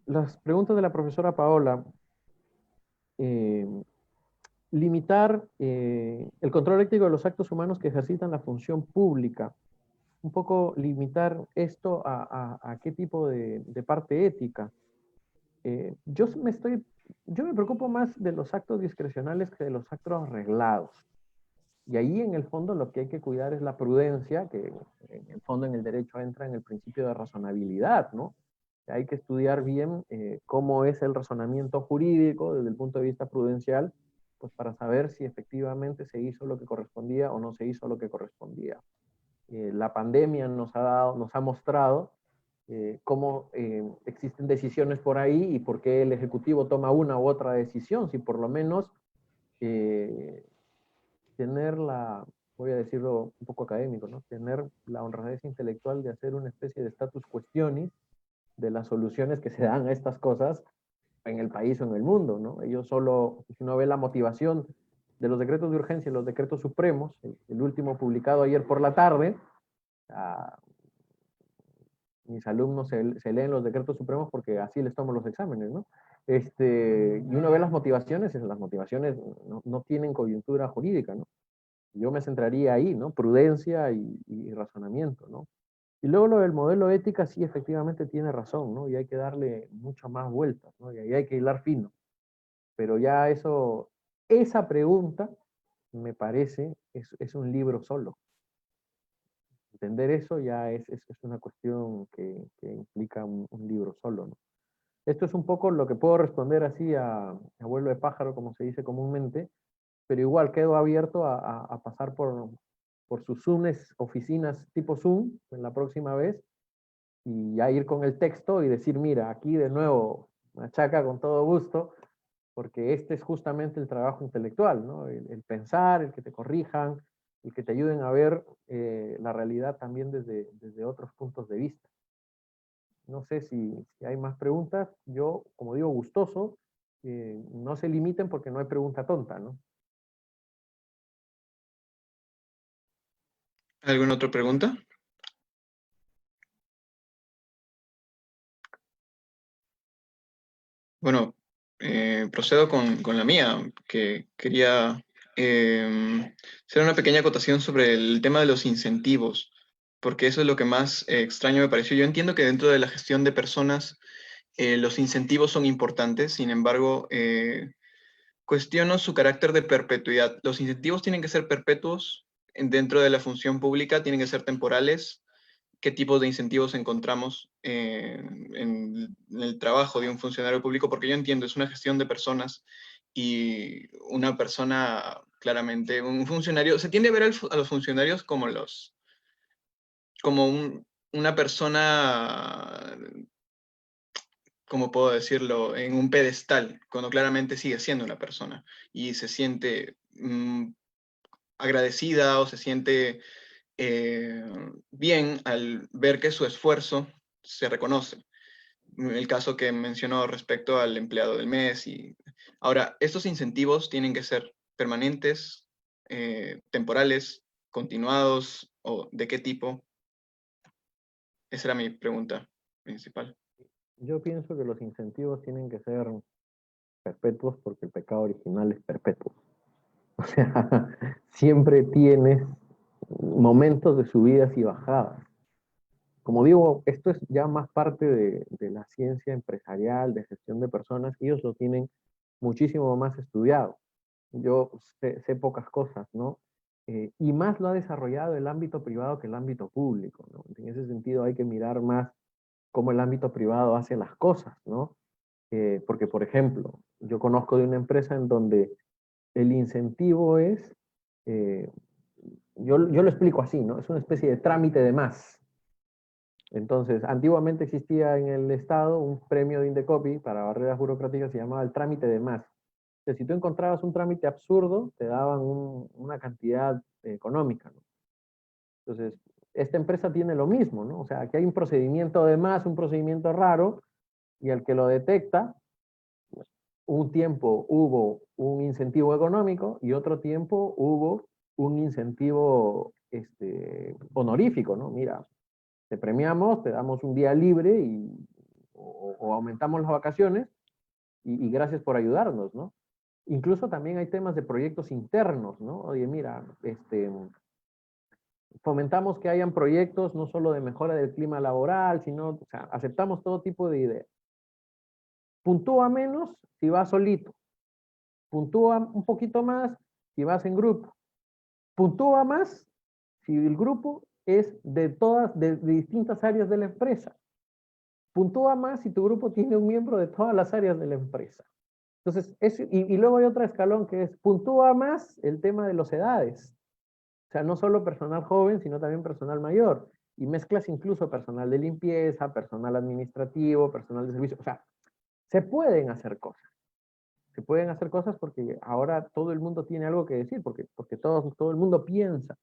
las preguntas de la profesora Paola, limitar el control ético de los actos humanos que ejercitan la función pública, un poco limitar esto a qué tipo de parte ética. Yo me preocupo más de los actos discrecionales que de los actos reglados. Y ahí en el fondo lo que hay que cuidar es la prudencia, que en el fondo en el derecho entra en el principio de razonabilidad, ¿no? Hay que estudiar bien cómo es el razonamiento jurídico desde el punto de vista prudencial, pues para saber si efectivamente se hizo lo que correspondía o no se hizo lo que correspondía. La pandemia nos ha mostrado cómo existen decisiones por ahí y por qué el Ejecutivo toma una u otra decisión, si por lo menos tener voy a decirlo un poco académico, ¿no? Tener la honradez intelectual de hacer una especie de status questionis de las soluciones que se dan a estas cosas en el país o en el mundo, ¿no? Ellos solo, si uno ve la motivación de los decretos de urgencia y los decretos supremos, el último publicado ayer por la tarde, mis alumnos se leen los decretos supremos porque así les tomo los exámenes, ¿no? Y uno ve las motivaciones no tienen coyuntura jurídica, ¿no? Yo me centraría ahí, ¿no? Prudencia y razonamiento, ¿no? Y luego lo del modelo ética sí efectivamente tiene razón, ¿no? Y hay que darle mucho más vueltas, ¿no? Y ahí hay que hilar fino. Pero ya esa pregunta, me parece, es un libro solo. Entender eso ya es una cuestión que implica un libro solo, ¿no? Esto es un poco lo que puedo responder así a vuelo de pájaro, como se dice comúnmente, pero igual quedo abierto a pasar por sus Zooms, oficinas tipo Zoom, en la próxima vez, y ya ir con el texto y decir, mira, aquí de nuevo, machaca con todo gusto, porque este es justamente el trabajo intelectual, ¿no? El pensar, el que te corrijan, el que te ayuden a ver la realidad también desde otros puntos de vista. No sé si hay más preguntas. Yo, como digo, gustoso. No se limiten porque no hay pregunta tonta, ¿no? ¿Alguna otra pregunta? Bueno, procedo con la mía, que quería hacer una pequeña acotación sobre el tema de los incentivos, porque eso es lo que más extraño me pareció. Yo entiendo que dentro de la gestión de personas los incentivos son importantes, sin embargo, cuestiono su carácter de perpetuidad. Los incentivos tienen que ser perpetuos dentro de la función pública, tienen que ser temporales. ¿Qué tipos de incentivos encontramos en el trabajo de un funcionario público? Porque yo entiendo, es una gestión de personas y una persona, claramente, un funcionario, se tiende a ver a los funcionarios como una persona, ¿cómo puedo decirlo?, en un pedestal, cuando claramente sigue siendo una persona y se siente agradecida o se siente bien al ver que su esfuerzo se reconoce. El caso que mencionó respecto al empleado del mes. Ahora, estos incentivos tienen que ser permanentes, temporales, continuados o de qué tipo. Esa era mi pregunta principal. Yo pienso que los incentivos tienen que ser perpetuos porque el pecado original es perpetuo. O sea, siempre tienes momentos de subidas y bajadas. Como digo, esto es ya más parte de la ciencia empresarial, de gestión de personas, y ellos lo tienen muchísimo más estudiado. Yo sé pocas cosas, ¿no? Y más lo ha desarrollado el ámbito privado que el ámbito público, ¿no? En ese sentido hay que mirar más cómo el ámbito privado hace las cosas, ¿no? Porque, por ejemplo, yo conozco de una empresa en donde el incentivo es, eh, yo lo explico así, ¿no? Es una especie de trámite de más. Entonces, antiguamente existía en el Estado un premio de Indecopi para barreras burocráticas, se llamaba el trámite de más. Entonces, si tú encontrabas un trámite absurdo, te daban una cantidad económica, ¿no? Entonces, esta empresa tiene lo mismo, ¿no? O sea, aquí hay un procedimiento de más, un procedimiento raro, y el que lo detecta, un tiempo hubo un incentivo económico y otro tiempo hubo un incentivo honorífico, ¿no? Mira, te premiamos, te damos un día libre o aumentamos las vacaciones y gracias por ayudarnos, ¿no? Incluso también hay temas de proyectos internos, ¿no? Oye, mira, fomentamos que hayan proyectos no solo de mejora del clima laboral, sino, o sea, aceptamos todo tipo de ideas. Puntúa menos si vas solito. Puntúa un poquito más si vas en grupo. Puntúa más si el grupo es de distintas áreas de la empresa. Puntúa más si tu grupo tiene un miembro de todas las áreas de la empresa. Entonces, y luego hay otro escalón que es, puntúa más el tema de las edades. O sea, no solo personal joven, sino también personal mayor. Y mezclas incluso personal de limpieza, personal administrativo, personal de servicio. O sea, se pueden hacer cosas. Se pueden hacer cosas porque ahora todo el mundo tiene algo que decir, porque todo el mundo piensa.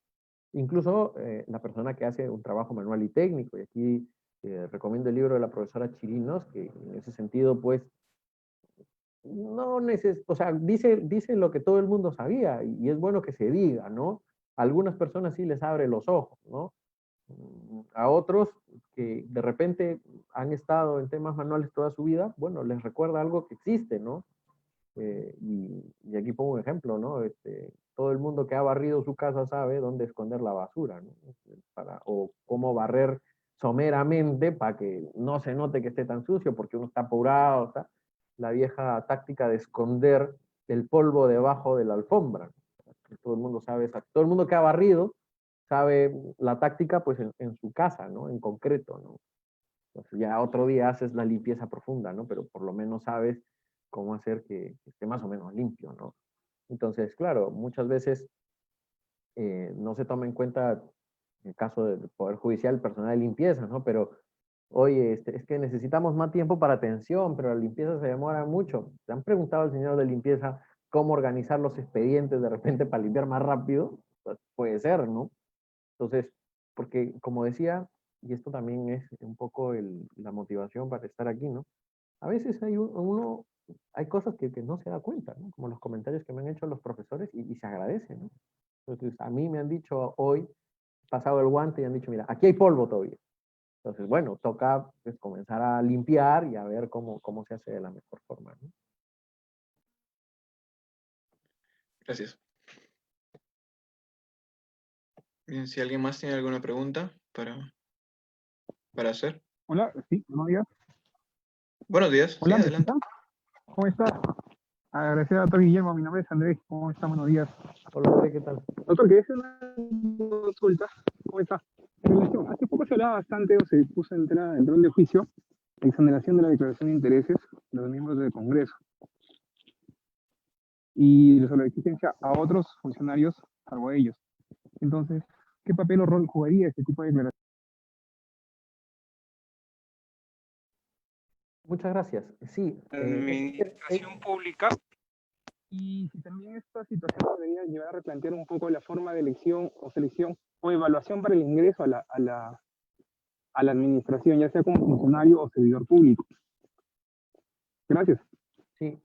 Incluso la persona que hace un trabajo manual y técnico. Y aquí recomiendo el libro de la profesora Chirinos, que en ese sentido, pues, no o sea, dice lo que todo el mundo sabía y es bueno que se diga, ¿no? A algunas personas sí les abre los ojos, ¿no? A otros que de repente han estado en temas manuales toda su vida, bueno, les recuerda algo que existe, ¿no? Y aquí pongo un ejemplo, ¿no? Todo el mundo que ha barrido su casa sabe dónde esconder la basura, ¿no? O cómo barrer someramente para que no se note que esté tan sucio porque uno está apurado, ¿está? La vieja táctica de esconder el polvo debajo de la alfombra. Todo el mundo sabe, todo el mundo que ha barrido sabe la táctica pues en su casa, ¿no? En concreto, ¿no? Entonces ya otro día haces la limpieza profunda, ¿no? Pero por lo menos sabes cómo hacer que esté más o menos limpio, ¿no? Entonces, claro, muchas veces no se toma en cuenta en el caso del Poder Judicial, personal de limpieza, ¿no? Pero, oye, es que necesitamos más tiempo para atención, pero la limpieza se demora mucho. ¿Te han preguntado al señor de limpieza cómo organizar los expedientes de repente para limpiar más rápido? Pues, puede ser, ¿no? Entonces, porque como decía, y esto también es un poco la motivación para estar aquí, ¿no? A veces hay cosas que no se da cuenta, ¿no? Como los comentarios que me han hecho los profesores y se agradecen, ¿no? Entonces, a mí me han dicho hoy, pasado el guante y han dicho, mira, aquí hay polvo todavía. Entonces, bueno, toca pues, comenzar a limpiar y a ver cómo se hace de la mejor forma, ¿no? Gracias. Bien, si alguien más tiene alguna pregunta para hacer. Hola, sí, buenos días. Buenos días, sí, Hola, ¿me adelante. escuchan? ¿Cómo está? Agradecer a doctor Guillermo, mi nombre es Andrés. ¿Cómo está? Buenos días. Hola, André, ¿qué tal? Doctor, quería hacer una consulta. ¿Cómo está? En relación, hace poco se hablaba bastante o se puso en tren de juicio la exoneración de la declaración de intereses de los miembros del Congreso y sobre la exigencia a otros funcionarios, salvo a ellos. Entonces, ¿qué papel o rol jugaría este tipo de declaración? Muchas gracias. Sí. Administración pública. Y si también esta situación debería llevar a replantear un poco la forma de elección o selección o evaluación para el ingreso a la administración, ya sea como funcionario o servidor público. Gracias. Sí,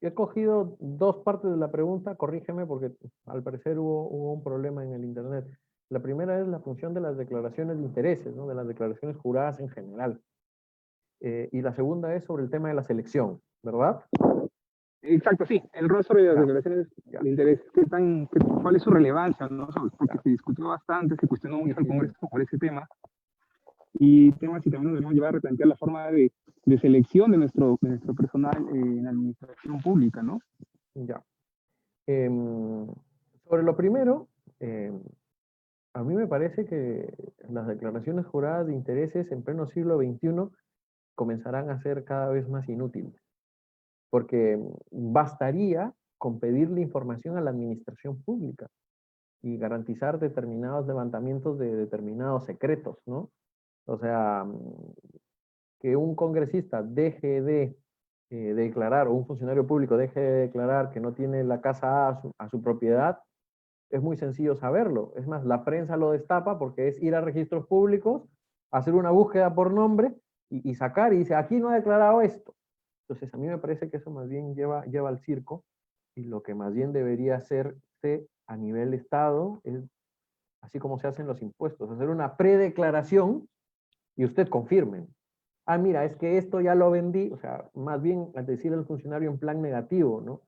he cogido dos partes de la pregunta, corrígeme porque al parecer hubo un problema en el internet. La primera es la función de las declaraciones de intereses, ¿no? De las declaraciones juradas en general. Y la segunda es sobre el tema de la selección, ¿verdad? Exacto, sí. El rol sobre las Ya, declaraciones ya. de interés. ¿Cuál es su relevancia? ¿No? Porque Ya. se discutió bastante, se cuestionó Sí, mucho al sí, sí. Congreso por ese tema. Y temas que también nos debemos llevar a replantear la forma de selección de nuestro personal en la administración pública, ¿no? Ya. Sobre lo primero, a mí me parece que las declaraciones juradas de intereses en pleno siglo XXI comenzarán a ser cada vez más inútiles, porque bastaría con pedirle información a la administración pública y garantizar determinados levantamientos de determinados secretos, ¿no? O sea, que un congresista deje de declarar, o un funcionario público deje de declarar que no tiene la casa a su propiedad, es muy sencillo saberlo. Es más, la prensa lo destapa porque es ir a registros públicos, hacer una búsqueda por nombre y sacar y dice, aquí no ha declarado esto. Entonces, a mí me parece que eso más bien lleva al circo y lo que más bien debería hacerse a nivel Estado es, así como se hacen los impuestos, hacer una predeclaración y usted confirme. Ah, mira, es que esto ya lo vendí, o sea, más bien al decirle al funcionario en plan negativo, ¿no?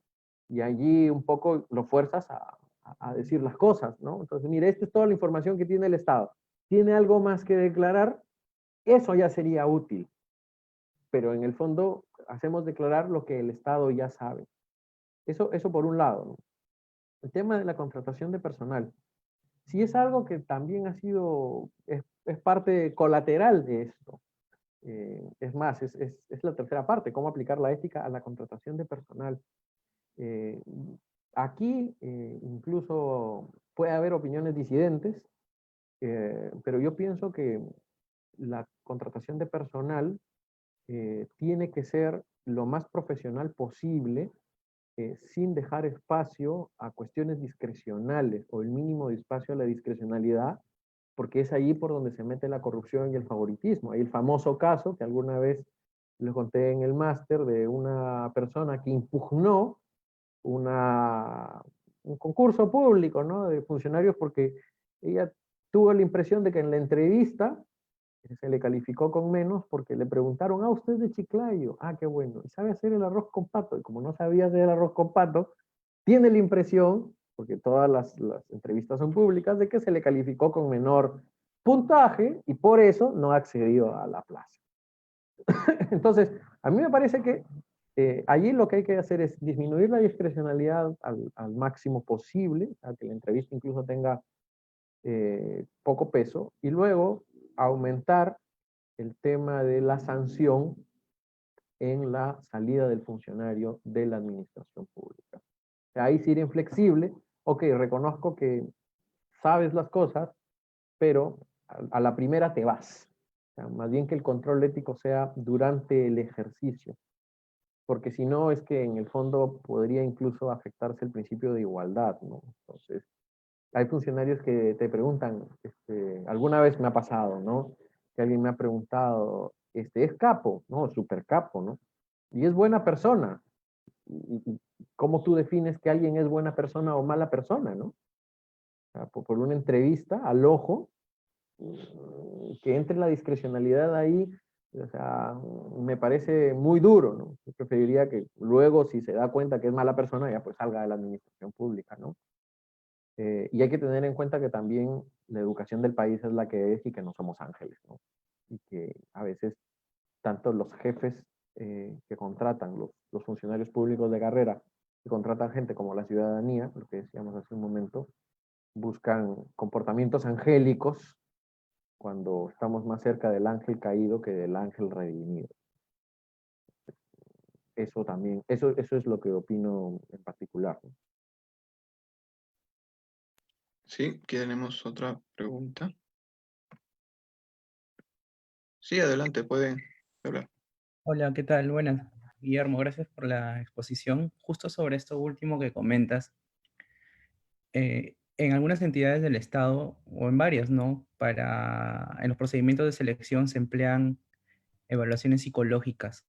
Y allí un poco lo fuerzas a decir las cosas, ¿no? Entonces, mire, esta es toda la información que tiene el Estado. ¿Tiene algo más que declarar? Eso ya sería útil. Pero en el fondo hacemos declarar lo que el Estado ya sabe. Eso por un lado, ¿no? El tema de la contratación de personal. Si es algo que también ha sido, es parte colateral de esto. Es más, es la tercera parte, cómo aplicar la ética a la contratación de personal. Eh, Aquí incluso puede haber opiniones disidentes, pero yo pienso que la contratación de personal tiene que ser lo más profesional posible, sin dejar espacio a cuestiones discrecionales o el mínimo de espacio a la discrecionalidad, porque es ahí por donde se mete la corrupción y el favoritismo. Hay el famoso caso que alguna vez les conté en el máster de una persona que impugnó un concurso público, ¿no? De funcionarios porque ella tuvo la impresión de que en la entrevista se le calificó con menos porque le preguntaron, usted es de Chiclayo, qué bueno, y sabe hacer el arroz con pato, y como no sabía hacer el arroz con pato, tiene la impresión, porque todas las entrevistas son públicas, de que se le calificó con menor puntaje y por eso no accedió a la plaza. Entonces, a mí me parece que allí lo que hay que hacer es disminuir la discrecionalidad al máximo posible, a que la entrevista incluso tenga poco peso, y luego aumentar el tema de la sanción en la salida del funcionario de la administración pública. Ahí sí ir inflexible, ok, reconozco que sabes las cosas, pero a la primera te vas. O sea, más bien que el control ético sea durante el ejercicio, porque si no es que en el fondo podría incluso afectarse el principio de igualdad, ¿no? Entonces, hay funcionarios que te preguntan, alguna vez me ha pasado, ¿no? Que alguien me ha preguntado, ¿es capo? No, súper capo, ¿no? Y es buena persona. Y ¿cómo tú defines que alguien es buena persona o mala persona, no? O sea, por una entrevista al ojo, que entre la discrecionalidad ahí, o sea, me parece muy duro, ¿no? Yo preferiría que luego, si se da cuenta que es mala persona, ya pues salga de la administración pública, ¿no? Y hay que tener en cuenta que también la educación del país es la que es y que no somos ángeles, ¿no? Y que a veces tanto los jefes que contratan, los funcionarios públicos de carrera, que contratan gente como la ciudadanía, lo que decíamos hace un momento, buscan comportamientos angélicos cuando estamos más cerca del ángel caído que del ángel redimido. Eso también, eso es lo que opino en particular, ¿no? Sí, aquí tenemos otra pregunta. Sí, adelante, pueden hablar. Hola, ¿qué tal? Buenas, Guillermo, gracias por la exposición. Justo sobre esto último que comentas, en algunas entidades del Estado, o en varias, ¿no? En los procedimientos de selección se emplean evaluaciones psicológicas.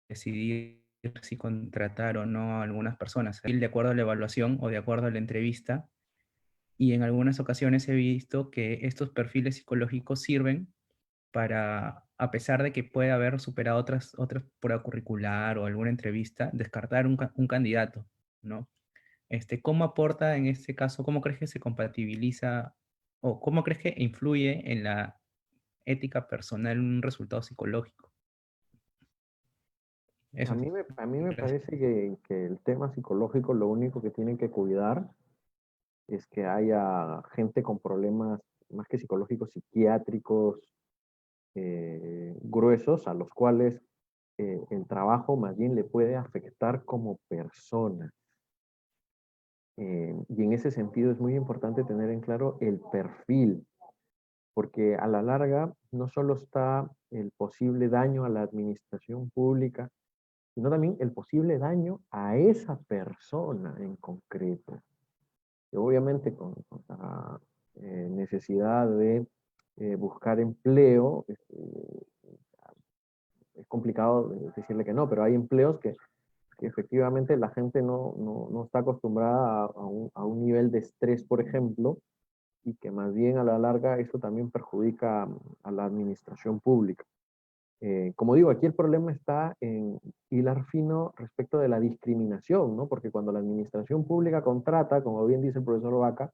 Decidir si contratar o no a algunas personas, de acuerdo a la evaluación o de acuerdo a la entrevista. Y en algunas ocasiones he visto que estos perfiles psicológicos sirven para, a pesar de que puede haber superado otras prueba curricular o alguna entrevista, descartar un candidato, ¿no? ¿Cómo aporta en este caso, cómo crees que se compatibiliza o cómo crees que influye en la ética personal un resultado psicológico? Eso es. A mí me Gracias. parece que el tema psicológico lo único que tienen que cuidar es que haya gente con problemas más que psicológicos, psiquiátricos, gruesos, a los cuales el trabajo más bien le puede afectar como persona. Y en ese sentido es muy importante tener en claro el perfil, porque a la larga no solo está el posible daño a la administración pública, sino también el posible daño a esa persona en concreto. Y obviamente con la necesidad de buscar empleo, es complicado decirle que no, pero hay empleos que efectivamente la gente no está acostumbrada a un nivel de estrés, por ejemplo, y que más bien a la larga eso también perjudica a la administración pública. Como digo, aquí el problema está en hilar fino respecto de la discriminación, ¿no? Porque cuando la administración pública contrata, como bien dice el profesor Vaca,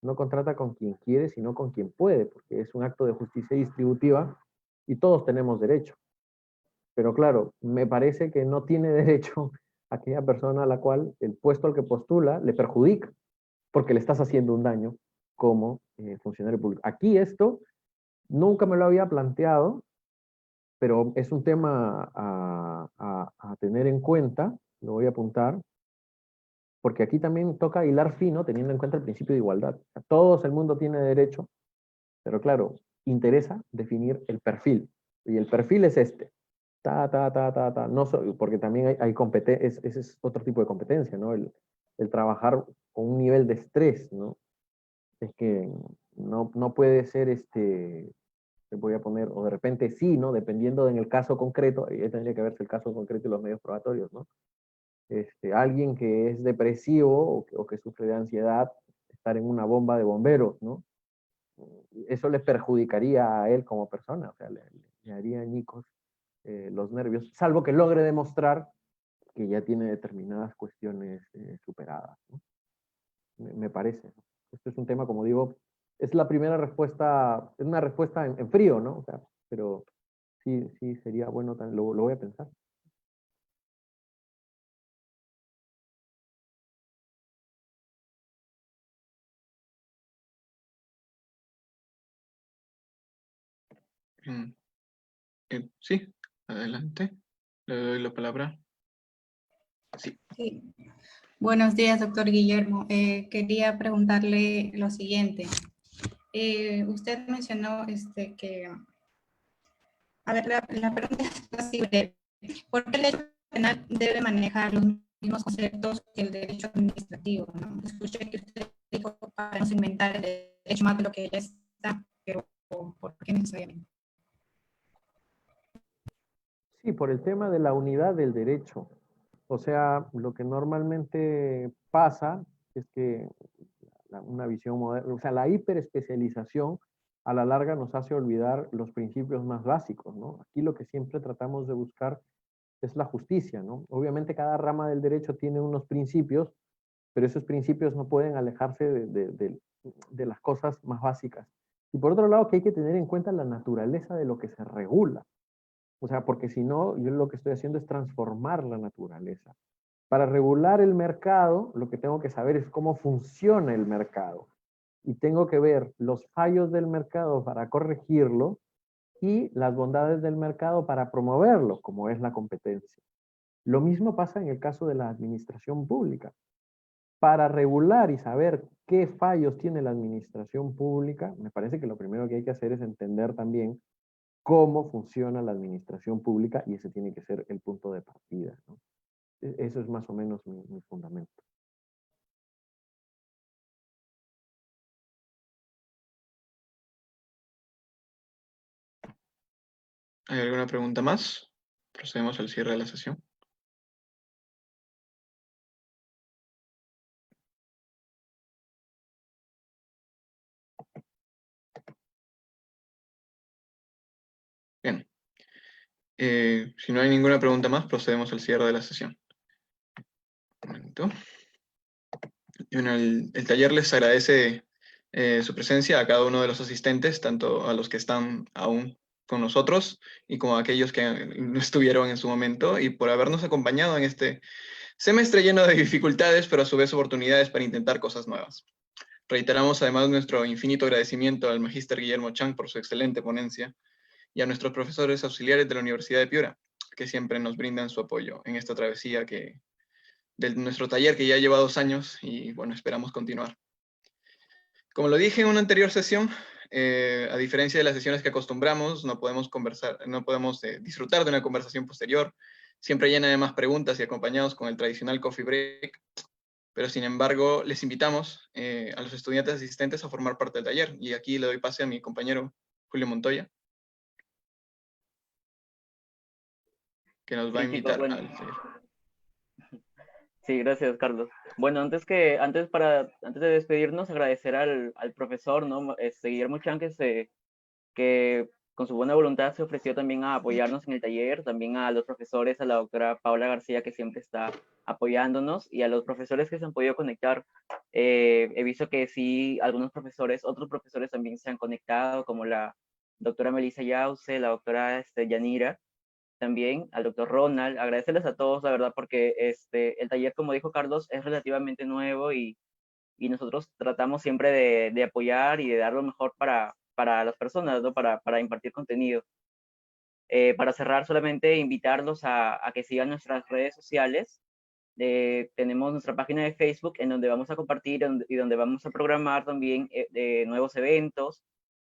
no contrata con quien quiere, sino con quien puede, porque es un acto de justicia distributiva y todos tenemos derecho. Pero claro, me parece que no tiene derecho aquella persona a la cual el puesto al que postula le perjudica, porque le estás haciendo un daño como funcionario público. Aquí esto nunca me lo había planteado, pero es un tema a tener en cuenta, lo voy a apuntar, porque aquí también toca hilar fino teniendo en cuenta el principio de igualdad. O sea, todo el mundo tiene derecho, pero claro, interesa definir el perfil. Y el perfil es este. No porque también hay competencia, ese es otro tipo de competencia, ¿no? El trabajar con un nivel de estrés, ¿no? Es que no puede ser te voy a poner, o de repente sí, ¿no? Dependiendo en el caso concreto, ahí tendría que verse el caso concreto y los medios probatorios, ¿no? Alguien que es depresivo o que sufre de ansiedad, estar en una bomba de bomberos, ¿no? Eso le perjudicaría a él como persona, o sea, le haría añicos los nervios, salvo que logre demostrar que ya tiene determinadas cuestiones superadas, ¿no? Me parece. Esto es un tema, como digo, es la primera respuesta, es una respuesta en frío, ¿no? O sea, pero sí sería bueno, lo voy a pensar. Mm, sí, adelante. Le doy la palabra. Sí. Sí. Buenos días, doctor Guillermo. Quería preguntarle lo siguiente. Usted mencionó que, a ver, la pregunta es así breve. ¿Por qué el derecho penal debe manejar los mismos conceptos que el derecho administrativo, ¿no? Escuché que usted dijo para no segmentar el derecho más de lo que ya está, pero ¿por qué necesariamente? Sí, por el tema de la unidad del derecho. O sea, lo que normalmente pasa si es que una visión moderna, o sea, la hiperespecialización a la larga nos hace olvidar los principios más básicos, ¿no? Aquí lo que siempre tratamos de buscar es la justicia, ¿no? Obviamente cada rama del derecho tiene unos principios, pero esos principios no pueden alejarse de las cosas más básicas. Y por otro lado, que hay que tener en cuenta la naturaleza de lo que se regula. O sea, porque si no, yo lo que estoy haciendo es transformar la naturaleza. Para regular el mercado, lo que tengo que saber es cómo funciona el mercado. Y tengo que ver los fallos del mercado para corregirlo y las bondades del mercado para promoverlo, como es la competencia. Lo mismo pasa en el caso de la administración pública. Para regular y saber qué fallos tiene la administración pública, me parece que lo primero que hay que hacer es entender también cómo funciona la administración pública y ese tiene que ser el punto de partida, ¿no? Eso es más o menos mi fundamento. ¿Hay alguna pregunta más? Procedemos al cierre de la sesión. Bien. Si no hay ninguna pregunta más, procedemos al cierre de la sesión. Un momento. Y bueno, el taller les agradece su presencia a cada uno de los asistentes, tanto a los que están aún con nosotros y como a aquellos que no estuvieron en su momento, y por habernos acompañado en este semestre lleno de dificultades, pero a su vez oportunidades para intentar cosas nuevas. Reiteramos además nuestro infinito agradecimiento al magíster Guillermo Chang por su excelente ponencia y a nuestros profesores auxiliares de la Universidad de Piura, que siempre nos brindan su apoyo en esta travesía de nuestro taller que ya lleva 2 años y bueno, esperamos continuar. Como lo dije en una anterior sesión, a diferencia de las sesiones que acostumbramos, no podemos disfrutar de una conversación posterior, siempre llena de más preguntas y acompañados con el tradicional coffee break, pero sin embargo les invitamos a los estudiantes asistentes a formar parte del taller, y aquí le doy pase a mi compañero Julio Montoya, que nos va a invitar al taller. Sí, gracias, Carlos. Bueno, antes de despedirnos, agradecer al profesor, ¿no? Guillermo Chan, que con su buena voluntad se ofreció también a apoyarnos en el taller, también a los profesores, a la doctora Paula García, que siempre está apoyándonos, y a los profesores que se han podido conectar. He visto que sí, otros profesores también se han conectado, como la doctora Melissa Yause, la doctora Yanira, también al doctor Ronald, agradecerles a todos, la verdad, porque el taller, como dijo Carlos, es relativamente nuevo y nosotros tratamos siempre de apoyar y de dar lo mejor para las personas, ¿no? Para impartir contenido. Para cerrar, solamente invitarlos a que sigan nuestras redes sociales. Tenemos nuestra página de Facebook en donde vamos a compartir y donde vamos a programar también nuevos eventos.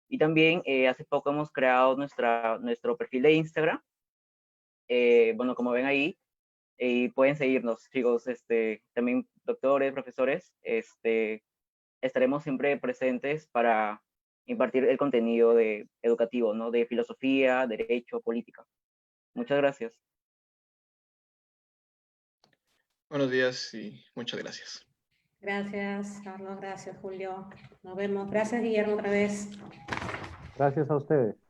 Y también hace poco hemos creado nuestro perfil de Instagram. Bueno, como ven ahí, y pueden seguirnos, chicos, también doctores, profesores, estaremos siempre presentes para impartir el contenido educativo, ¿no? De filosofía, derecho, política. Muchas gracias. Buenos días y muchas gracias. Gracias, Carlos. Gracias, Julio. Nos vemos. Gracias, Guillermo, otra vez. Gracias a ustedes.